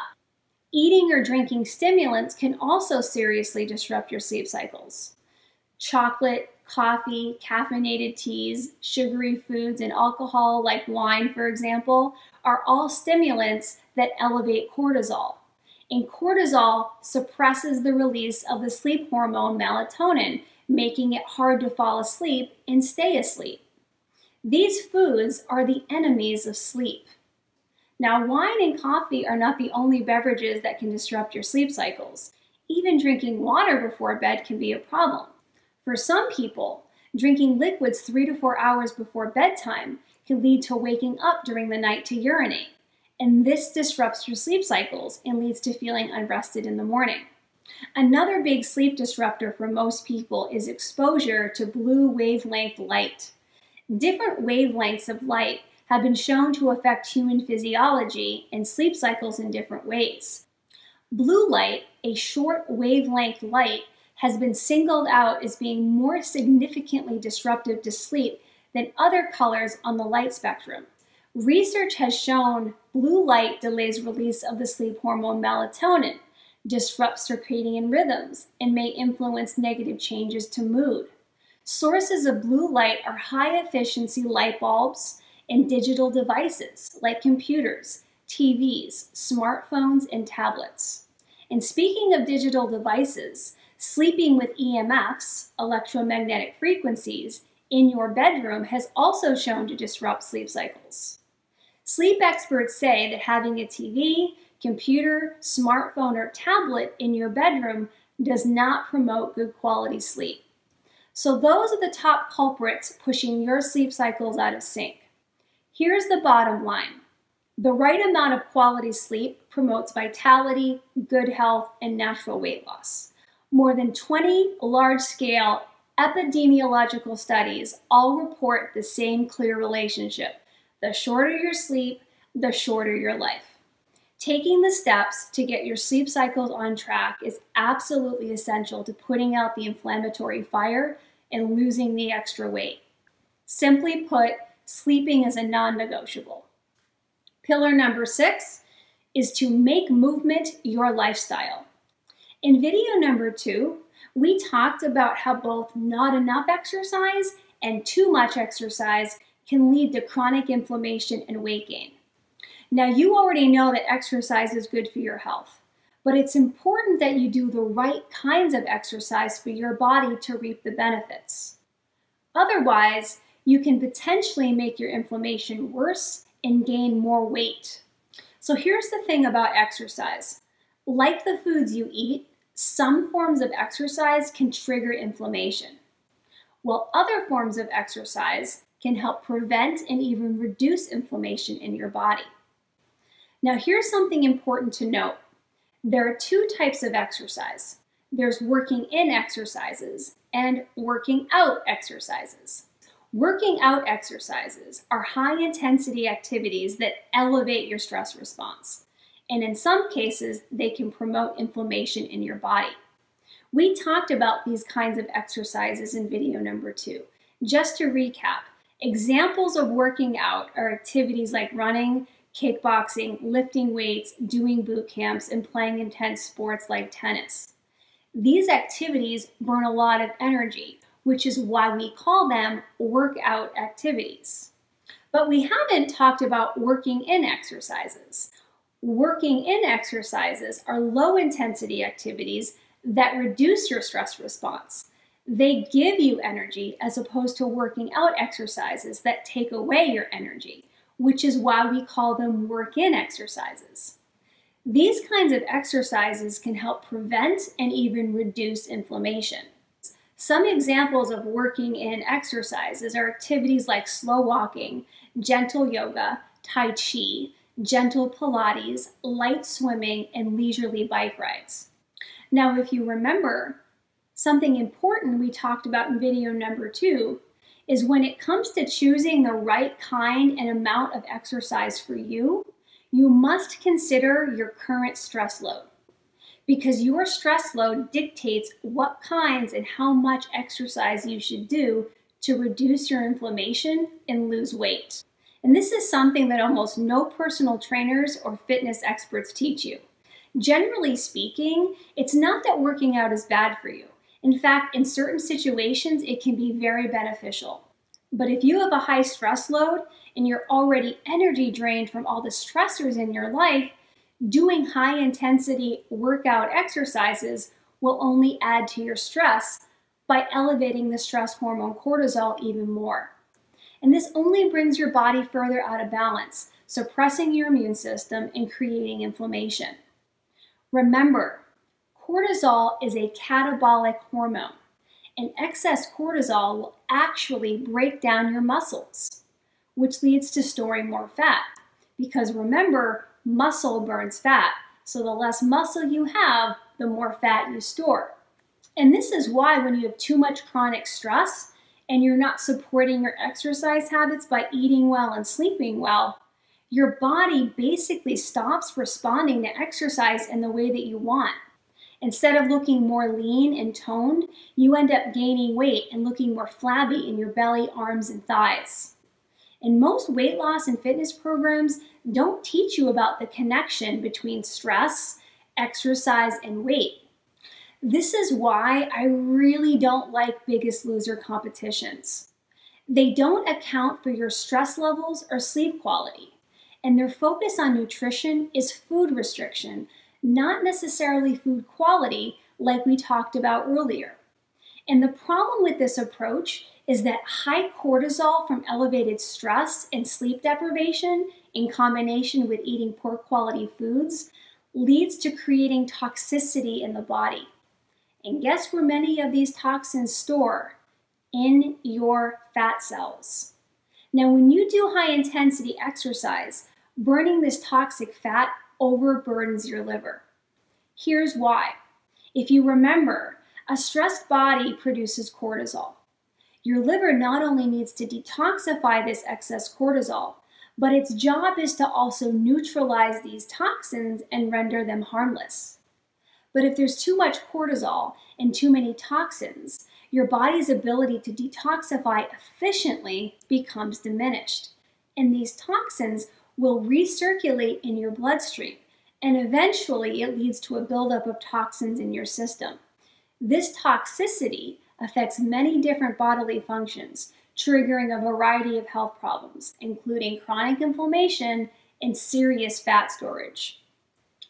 Eating or drinking stimulants can also seriously disrupt your sleep cycles. Chocolate, coffee, caffeinated teas, sugary foods, and alcohol like wine, for example, are all stimulants that elevate cortisol. And cortisol suppresses the release of the sleep hormone melatonin, making it hard to fall asleep and stay asleep. These foods are the enemies of sleep. Now, wine and coffee are not the only beverages that can disrupt your sleep cycles. Even drinking water before bed can be a problem. For some people, drinking liquids 3 to 4 hours before bedtime can lead to waking up during the night to urinate. And this disrupts your sleep cycles and leads to feeling unrested in the morning. Another big sleep disruptor for most people is exposure to blue wavelength light. Different wavelengths of light have been shown to affect human physiology and sleep cycles in different ways. Blue light, a short wavelength light, has been singled out as being more significantly disruptive to sleep than other colors on the light spectrum. Research has shown blue light delays release of the sleep hormone melatonin, disrupts circadian rhythms, and may influence negative changes to mood. Sources of blue light are high-efficiency light bulbs and digital devices like computers, TVs, smartphones, and tablets. And speaking of digital devices, sleeping with EMFs, electromagnetic frequencies, in your bedroom has also shown to disrupt sleep cycles. Sleep experts say that having a TV, computer, smartphone, or tablet in your bedroom does not promote good quality sleep. So those are the top culprits pushing your sleep cycles out of sync. Here's the bottom line. The right amount of quality sleep promotes vitality, good health, and natural weight loss. More than 20 large-scale epidemiological studies all report the same clear relationship. The shorter your sleep, the shorter your life. Taking the steps to get your sleep cycles on track is absolutely essential to putting out the inflammatory fire and losing the extra weight. Simply put, sleeping is a non-negotiable. Pillar number 6 is to make movement your lifestyle. In video number 2, we talked about how both not enough exercise and too much exercise can lead to chronic inflammation and weight gain. Now, you already know that exercise is good for your health, but it's important that you do the right kinds of exercise for your body to reap the benefits. Otherwise, you can potentially make your inflammation worse and gain more weight. So here's the thing about exercise. Like the foods you eat, some forms of exercise can trigger inflammation, while other forms of exercise can help prevent and even reduce inflammation in your body. Now, here's something important to note. There are 2 types of exercise. There's working in exercises and working out exercises. Working out exercises are high-intensity activities that elevate your stress response, and in some cases, they can promote inflammation in your body. We talked about these kinds of exercises in video number 2. Just to recap, examples of working out are activities like running, kickboxing, lifting weights, doing boot camps, and playing intense sports like tennis. These activities burn a lot of energy, which is why we call them workout activities. But we haven't talked about working in exercises. Working in exercises are low-intensity activities that reduce your stress response. They give you energy as opposed to working out exercises that take away your energy, which is why we call them work-in exercises. These kinds of exercises can help prevent and even reduce inflammation. Some examples of working in exercises are activities like slow walking, gentle yoga, tai chi, gentle Pilates, light swimming, and leisurely bike rides. Now, if you remember, something important we talked about in video number 2 is when it comes to choosing the right kind and amount of exercise for you, you must consider your current stress load, because your stress load dictates what kinds and how much exercise you should do to reduce your inflammation and lose weight. And this is something that almost no personal trainers or fitness experts teach you. Generally speaking, it's not that working out is bad for you. In fact, in certain situations, it can be very beneficial. But if you have a high stress load and you're already energy drained from all the stressors in your life, doing high-intensity workout exercises will only add to your stress by elevating the stress hormone cortisol even more. And this only brings your body further out of balance, suppressing your immune system and creating inflammation. Remember, cortisol is a catabolic hormone, and excess cortisol will actually break down your muscles, which leads to storing more fat. Because remember, muscle burns fat, so the less muscle you have, the more fat you store. And this is why when you have too much chronic stress and you're not supporting your exercise habits by eating well and sleeping well, your body basically stops responding to exercise in the way that you want. Instead of looking more lean and toned, you end up gaining weight and looking more flabby in your belly, arms, and thighs. And most weight loss and fitness programs don't teach you about the connection between stress, exercise, and weight. This is why I really don't like Biggest Loser competitions. They don't account for your stress levels or sleep quality, and their focus on nutrition is food restriction, not necessarily food quality like we talked about earlier. And the problem with this approach is that high cortisol from elevated stress and sleep deprivation in combination with eating poor quality foods leads to creating toxicity in the body. And guess where many of these toxins store? In your fat cells. Now, when you do high intensity exercise, burning this toxic fat overburdens your liver. Here's why. If you remember, a stressed body produces cortisol. Your liver not only needs to detoxify this excess cortisol, but its job is to also neutralize these toxins and render them harmless. But if there's too much cortisol and too many toxins, your body's ability to detoxify efficiently becomes diminished. And these toxins will recirculate in your bloodstream, and eventually it leads to a buildup of toxins in your system. This toxicity affects many different bodily functions, triggering a variety of health problems, including chronic inflammation and serious fat storage.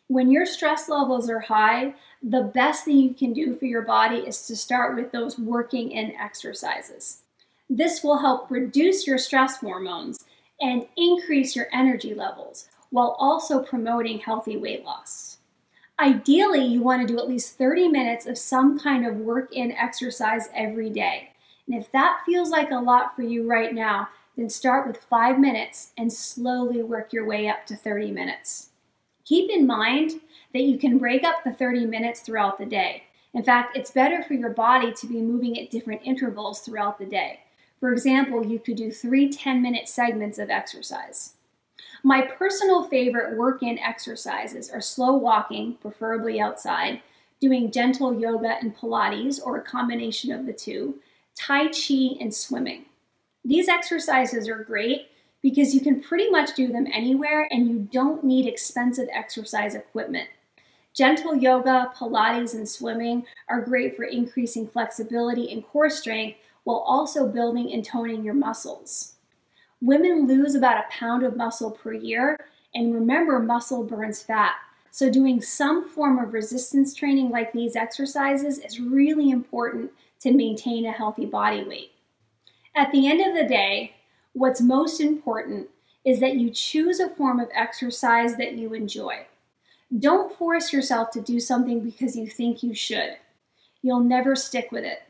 When your stress levels are high, the best thing you can do for your body is to start with those working in exercises. This will help reduce your stress hormones and increase your energy levels while also promoting healthy weight loss. Ideally, you want to do at least 30 minutes of some kind of work-in exercise every day. And if that feels like a lot for you right now, then start with 5 minutes and slowly work your way up to 30 minutes. Keep in mind that you can break up the 30 minutes throughout the day. In fact, it's better for your body to be moving at different intervals throughout the day. For example, you could do 3 10-minute segments of exercise. My personal favorite work-in exercises are slow walking, preferably outside, doing gentle yoga and Pilates, or a combination of the two, Tai Chi, and swimming. These exercises are great because you can pretty much do them anywhere and you don't need expensive exercise equipment. Gentle yoga, Pilates, and swimming are great for increasing flexibility and core strength while also building and toning your muscles. Women lose about a pound of muscle per year, and remember, muscle burns fat. So doing some form of resistance training like these exercises is really important to maintain a healthy body weight. At the end of the day, what's most important is that you choose a form of exercise that you enjoy. Don't force yourself to do something because you think you should. You'll never stick with it.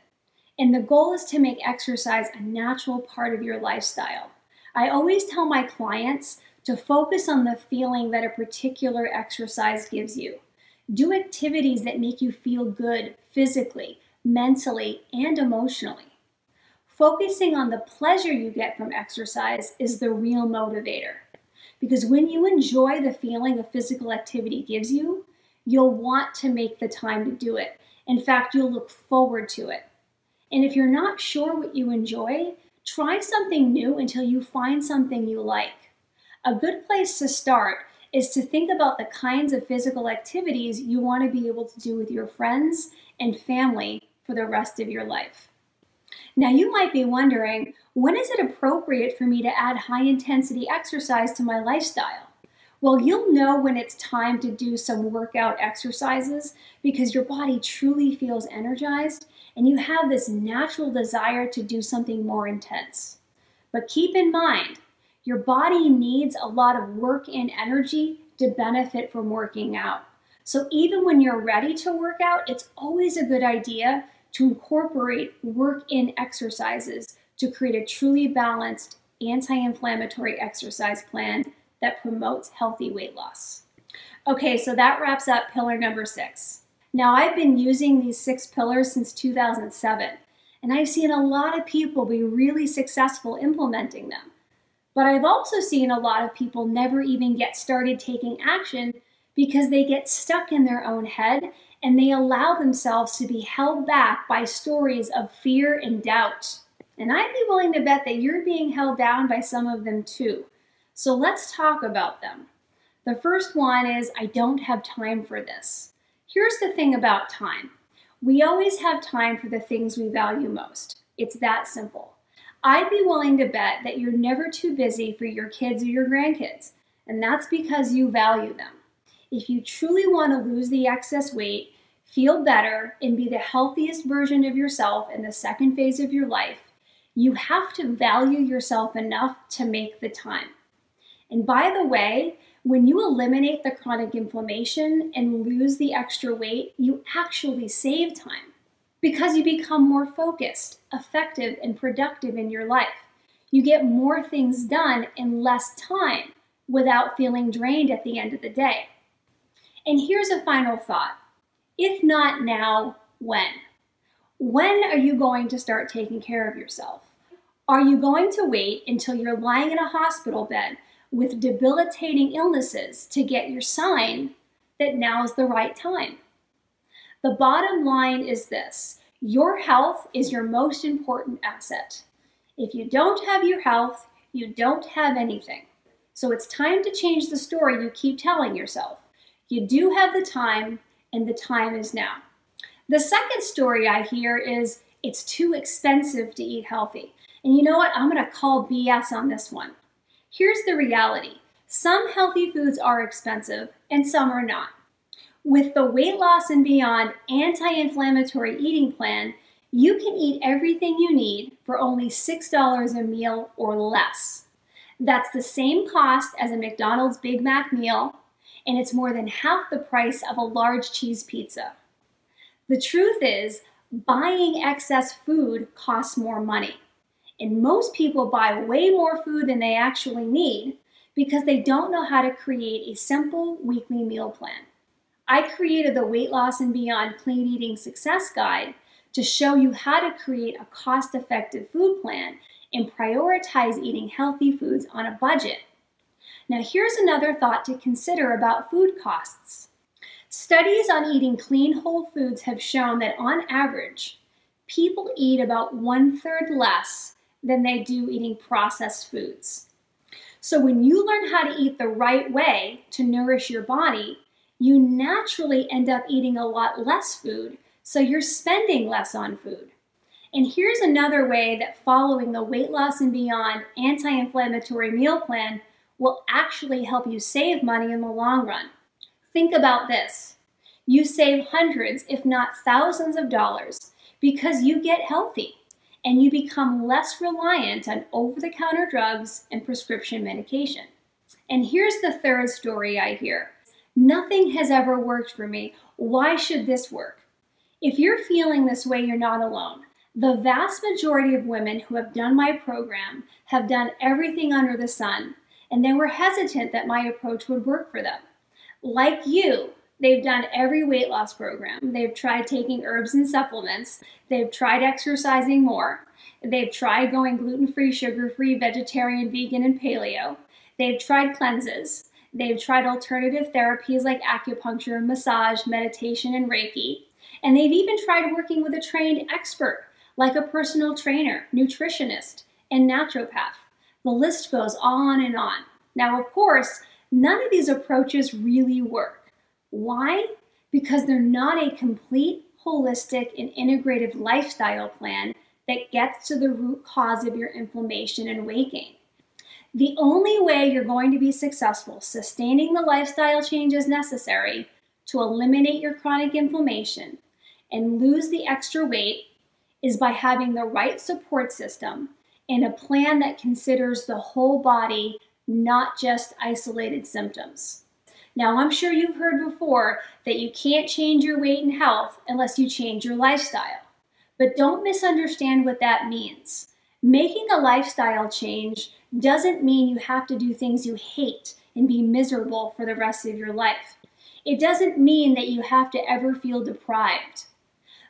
And the goal is to make exercise a natural part of your lifestyle. I always tell my clients to focus on the feeling that a particular exercise gives you. Do activities that make you feel good physically, mentally, and emotionally. Focusing on the pleasure you get from exercise is the real motivator. Because when you enjoy the feeling a physical activity gives you, you'll want to make the time to do it. In fact, you'll look forward to it. And if you're not sure what you enjoy, try something new until you find something you like. A good place to start is to think about the kinds of physical activities you want to be able to do with your friends and family for the rest of your life. Now you might be wondering, when is it appropriate for me to add high-intensity exercise to my lifestyle? Well, you'll know when it's time to do some workout exercises because your body truly feels energized and you have this natural desire to do something more intense. But keep in mind, your body needs a lot of work and energy to benefit from working out. So even when you're ready to work out, it's always a good idea to incorporate work-in exercises to create a truly balanced anti-inflammatory exercise plan that promotes healthy weight loss. Okay, so that wraps up pillar number 6. Now I've been using these 6 pillars since 2007, and I've seen a lot of people be really successful implementing them. But I've also seen a lot of people never even get started taking action because they get stuck in their own head and they allow themselves to be held back by stories of fear and doubt. And I'd be willing to bet that you're being held down by some of them too. So let's talk about them. The first one is, I don't have time for this. Here's the thing about time. We always have time for the things we value most. It's that simple. I'd be willing to bet that you're never too busy for your kids or your grandkids, and that's because you value them. If you truly want to lose the excess weight, feel better, and be the healthiest version of yourself in the second phase of your life, you have to value yourself enough to make the time. And by the way, when you eliminate the chronic inflammation and lose the extra weight, you actually save time because you become more focused, effective, and productive in your life. You get more things done in less time without feeling drained at the end of the day. And here's a final thought. If not now, when? When are you going to start taking care of yourself? Are you going to wait until you're lying in a hospital bed with debilitating illnesses to get your sign that now's the right time. The bottom line is this: your health is your most important asset. If you don't have your health, you don't have anything. So it's time to change the story you keep telling yourself. You do have the time, and the time is now. The second story I hear is it's too expensive to eat healthy. And you know what? I'm going to call BS on this one. Here's the reality. Some healthy foods are expensive and some are not. With the Weight Loss and Beyond anti-inflammatory eating plan, you can eat everything you need for only $6 a meal or less. That's the same cost as a McDonald's Big Mac meal, and it's more than half the price of a large cheese pizza. The truth is, buying excess food costs more money. And most people buy way more food than they actually need because they don't know how to create a simple weekly meal plan. I created the Weight Loss and Beyond Clean Eating Success Guide to show you how to create a cost-effective food plan and prioritize eating healthy foods on a budget. Now here's another thought to consider about food costs. Studies on eating clean whole foods have shown that on average, people eat about 1/3 less than they do eating processed foods. So when you learn how to eat the right way to nourish your body, you naturally end up eating a lot less food, so you're spending less on food. And here's another way that following the Weight Loss and Beyond anti-inflammatory meal plan will actually help you save money in the long run. Think about this. You save hundreds, if not thousands of dollars because you get healthy and you become less reliant on over-the-counter drugs and prescription medication. And here's the third story I hear. Nothing has ever worked for me. Why should this work? If you're feeling this way, you're not alone. The vast majority of women who have done my program have done everything under the sun, and they were hesitant that my approach would work for them. Like you, they've done every weight loss program. They've tried taking herbs and supplements. They've tried exercising more. They've tried going gluten-free, sugar-free, vegetarian, vegan, and paleo. They've tried cleanses. They've tried alternative therapies like acupuncture, massage, meditation, and Reiki. And they've even tried working with a trained expert, like a personal trainer, nutritionist, and naturopath. The list goes on and on. Now, of course, none of these approaches really work. Why? Because they're not a complete, holistic, and integrative lifestyle plan that gets to the root cause of your inflammation and weight gain. The only way you're going to be successful sustaining the lifestyle changes necessary to eliminate your chronic inflammation and lose the extra weight is by having the right support system and a plan that considers the whole body, not just isolated symptoms. Now, I'm sure you've heard before that you can't change your weight and health unless you change your lifestyle. But don't misunderstand what that means. Making a lifestyle change doesn't mean you have to do things you hate and be miserable for the rest of your life. It doesn't mean that you have to ever feel deprived.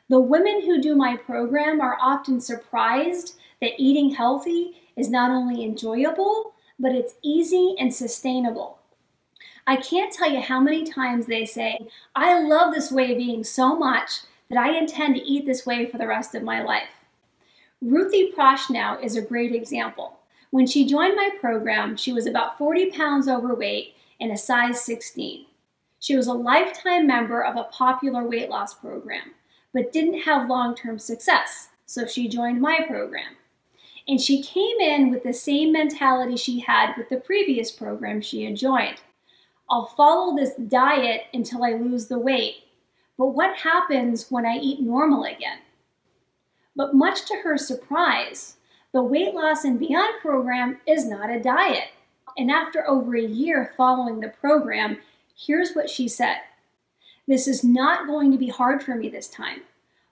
The women who do my program are often surprised that eating healthy is not only enjoyable, but it's easy and sustainable. I can't tell you how many times they say, I love this way of eating so much that I intend to eat this way for the rest of my life. Ruthie Prochnow is a great example. When she joined my program, she was about 40 pounds overweight and a size 16. She was a lifetime member of a popular weight loss program, but didn't have long-term success, so she joined my program. And she came in with the same mentality she had with the previous program she had joined. I'll follow this diet until I lose the weight, but what happens when I eat normal again? But much to her surprise, the Weight Loss and Beyond program is not a diet. And after over a year following the program, here's what she said. This is not going to be hard for me this time.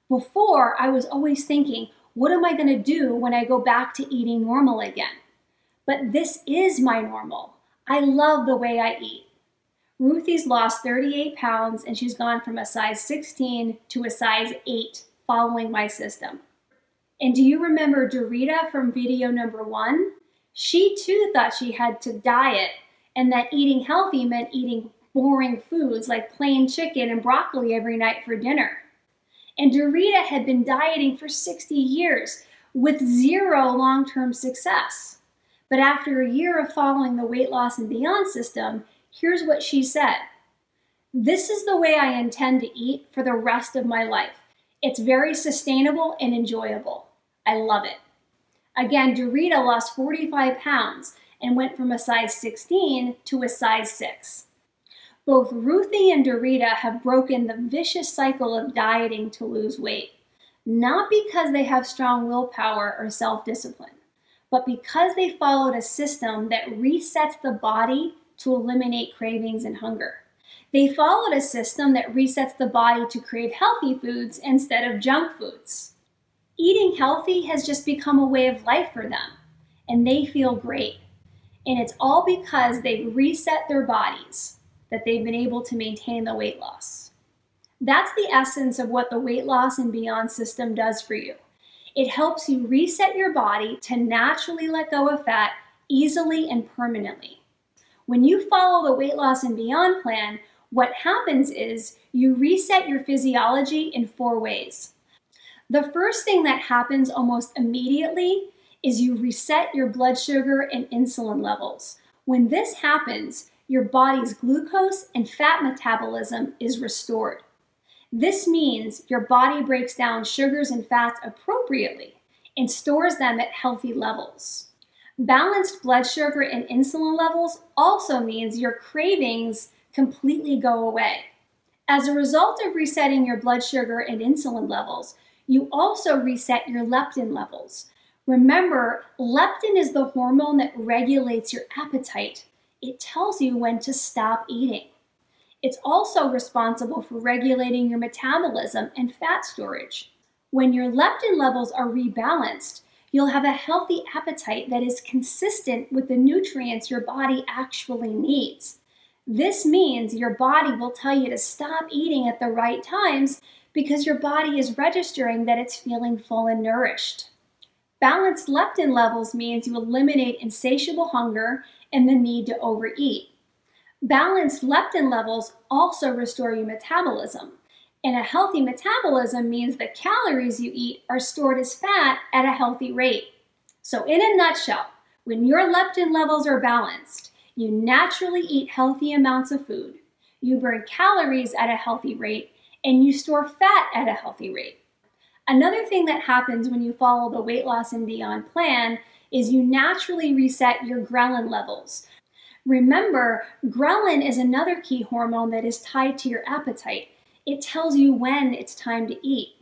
Before, I was always thinking, what am I going to do when I go back to eating normal again? But this is my normal. I love the way I eat. Ruthie's lost 38 pounds and she's gone from a size 16 to a size 8 following my system. And do you remember Dorita from video number 1? She too thought she had to diet and that eating healthy meant eating boring foods like plain chicken and broccoli every night for dinner. And Dorita had been dieting for 60 years with zero long-term success. But after a year of following the Weight Loss and Beyond system, here's what she said. This is the way I intend to eat for the rest of my life. It's very sustainable and enjoyable. I love it. Again, Dorita lost 45 pounds and went from a size 16 to a size 6. Both Ruthie and Dorita have broken the vicious cycle of dieting to lose weight, not because they have strong willpower or self-discipline, but because they followed a system that resets the body to eliminate cravings and hunger. They followed a system that resets the body to crave healthy foods instead of junk foods. Eating healthy has just become a way of life for them, and they feel great. And it's all because they've reset their bodies that they've been able to maintain the weight loss. That's the essence of what the Weight Loss and Beyond system does for you. It helps you reset your body to naturally let go of fat easily and permanently. When you follow the Weight Loss and Beyond plan, what happens is you reset your physiology in 4 ways. The first thing that happens almost immediately is you reset your blood sugar and insulin levels. When this happens, your body's glucose and fat metabolism is restored. This means your body breaks down sugars and fats appropriately and stores them at healthy levels. Balanced blood sugar and insulin levels also means your cravings completely go away. As a result of resetting your blood sugar and insulin levels, you also reset your leptin levels. Remember, leptin is the hormone that regulates your appetite. It tells you when to stop eating. It's also responsible for regulating your metabolism and fat storage. When your leptin levels are rebalanced, you'll have a healthy appetite that is consistent with the nutrients your body actually needs. This means your body will tell you to stop eating at the right times because your body is registering that it's feeling full and nourished. Balanced leptin levels means you eliminate insatiable hunger and the need to overeat. Balanced leptin levels also restore your metabolism, and a healthy metabolism means the calories you eat are stored as fat at a healthy rate. So in a nutshell, when your leptin levels are balanced, you naturally eat healthy amounts of food, you burn calories at a healthy rate, and you store fat at a healthy rate. Another thing that happens when you follow the Weight Loss and Beyond plan is you naturally reset your ghrelin levels. Remember, ghrelin is another key hormone that is tied to your appetite. It tells you when it's time to eat.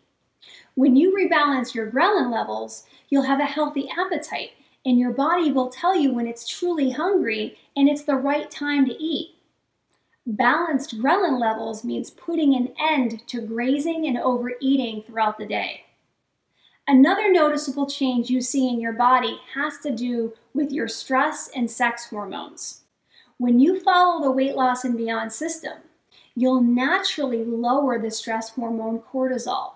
When you rebalance your ghrelin levels, you'll have a healthy appetite, and your body will tell you when it's truly hungry and it's the right time to eat. Balanced ghrelin levels means putting an end to grazing and overeating throughout the day. Another noticeable change you see in your body has to do with your stress and sex hormones. When you follow the Weight Loss and Beyond system, you'll naturally lower the stress hormone cortisol.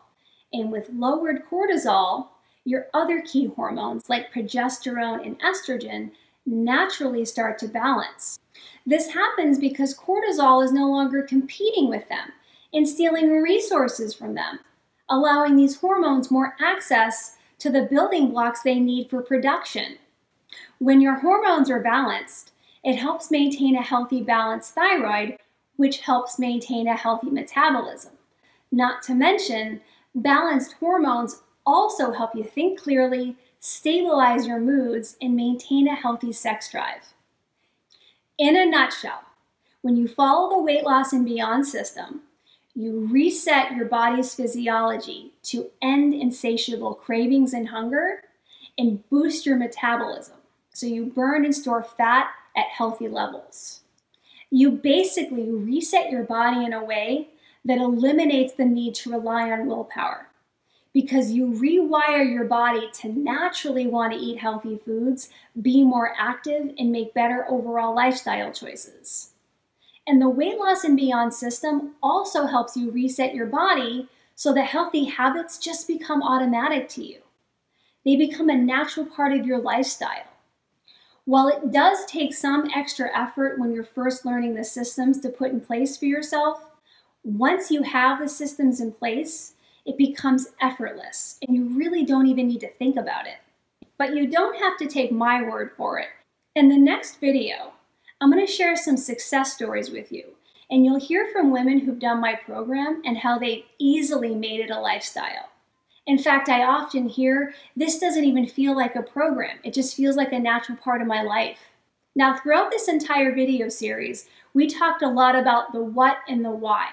And with lowered cortisol, your other key hormones like progesterone and estrogen naturally start to balance. This happens because cortisol is no longer competing with them and stealing resources from them, allowing these hormones more access to the building blocks they need for production. When your hormones are balanced, it helps maintain a healthy balanced thyroid, which helps maintain a healthy metabolism. Not to mention, balanced hormones also help you think clearly, stabilize your moods, and maintain a healthy sex drive. In a nutshell, when you follow the Weight Loss and Beyond system, you reset your body's physiology to end insatiable cravings and hunger and boost your metabolism so you burn and store fat at healthy levels. You basically reset your body in a way that eliminates the need to rely on willpower because you rewire your body to naturally want to eat healthy foods, be more active, and make better overall lifestyle choices. And the Weight Loss and Beyond system also helps you reset your body so that healthy habits just become automatic to you. They become a natural part of your lifestyle. While it does take some extra effort when you're first learning the systems to put in place for yourself, once you have the systems in place, it becomes effortless and you really don't even need to think about it. But you don't have to take my word for it. In the next video, I'm going to share some success stories with you, and you'll hear from women who've done my program and how they easily made it a lifestyle. In fact, I often hear, this doesn't even feel like a program. It just feels like a natural part of my life. Now, throughout this entire video series, we talked a lot about the what and the why.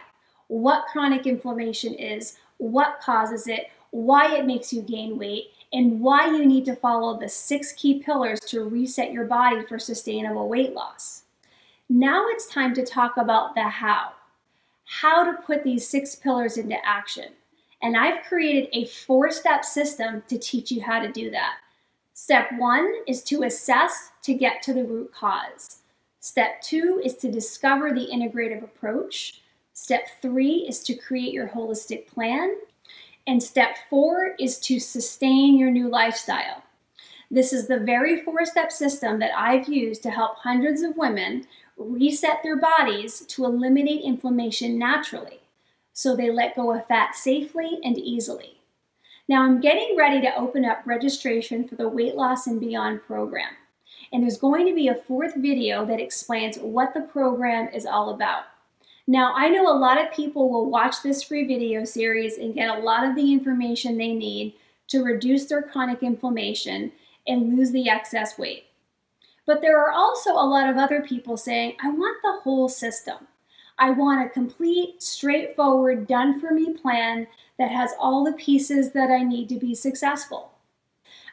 What chronic inflammation is, what causes it, why it makes you gain weight, and why you need to follow the 6 key pillars to reset your body for sustainable weight loss. Now it's time to talk about the how. How to put these 6 pillars into action. And I've created a 4-step system to teach you how to do that. Step 1 is to assess to get to the root cause. Step 2 is to discover the integrative approach. Step 3 is to create your holistic plan. And step 4 is to sustain your new lifestyle. This is the very 4-step system that I've used to help hundreds of women reset their bodies to eliminate inflammation naturally, so they let go of fat safely and easily. Now I'm getting ready to open up registration for the Weight Loss and Beyond program. And there's going to be a 4th video that explains what the program is all about. Now I know a lot of people will watch this free video series and get a lot of the information they need to reduce their chronic inflammation and lose the excess weight. But there are also a lot of other people saying, I want the whole system. I want a complete, straightforward, done-for-me plan that has all the pieces that I need to be successful.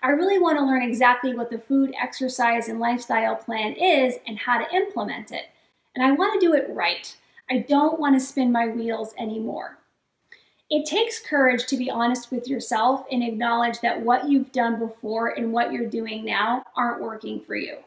I really want to learn exactly what the food, exercise, and lifestyle plan is and how to implement it. And I want to do it right. I don't want to spin my wheels anymore. It takes courage to be honest with yourself and acknowledge that what you've done before and what you're doing now aren't working for you.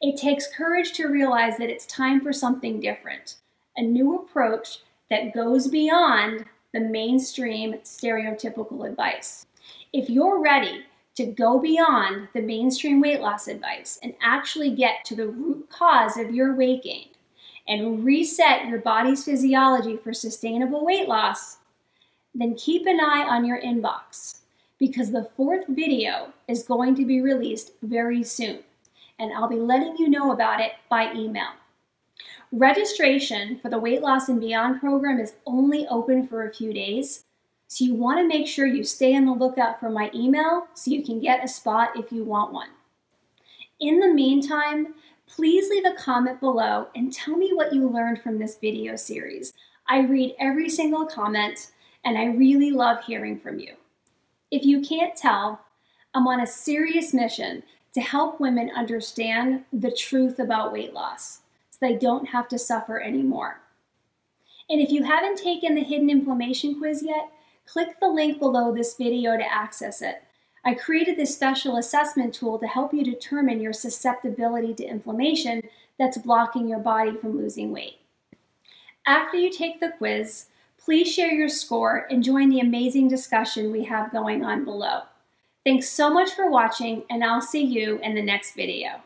It takes courage to realize that it's time for something different, a new approach that goes beyond the mainstream stereotypical advice. If you're ready to go beyond the mainstream weight loss advice and actually get to the root cause of your weight gain and reset your body's physiology for sustainable weight loss, then keep an eye on your inbox, because the 4th video is going to be released very soon, and I'll be letting you know about it by email. Registration for the Weight Loss and Beyond program is only open for a few days, so you want to make sure you stay on the lookout for my email so you can get a spot if you want one. In the meantime, please leave a comment below and tell me what you learned from this video series. I read every single comment, and I really love hearing from you. If you can't tell, I'm on a serious mission to help women understand the truth about weight loss so they don't have to suffer anymore. And if you haven't taken the hidden inflammation quiz yet, click the link below this video to access it. I created this special assessment tool to help you determine your susceptibility to inflammation that's blocking your body from losing weight. After you take the quiz, please share your score and join the amazing discussion we have going on below. Thanks so much for watching, and I'll see you in the next video.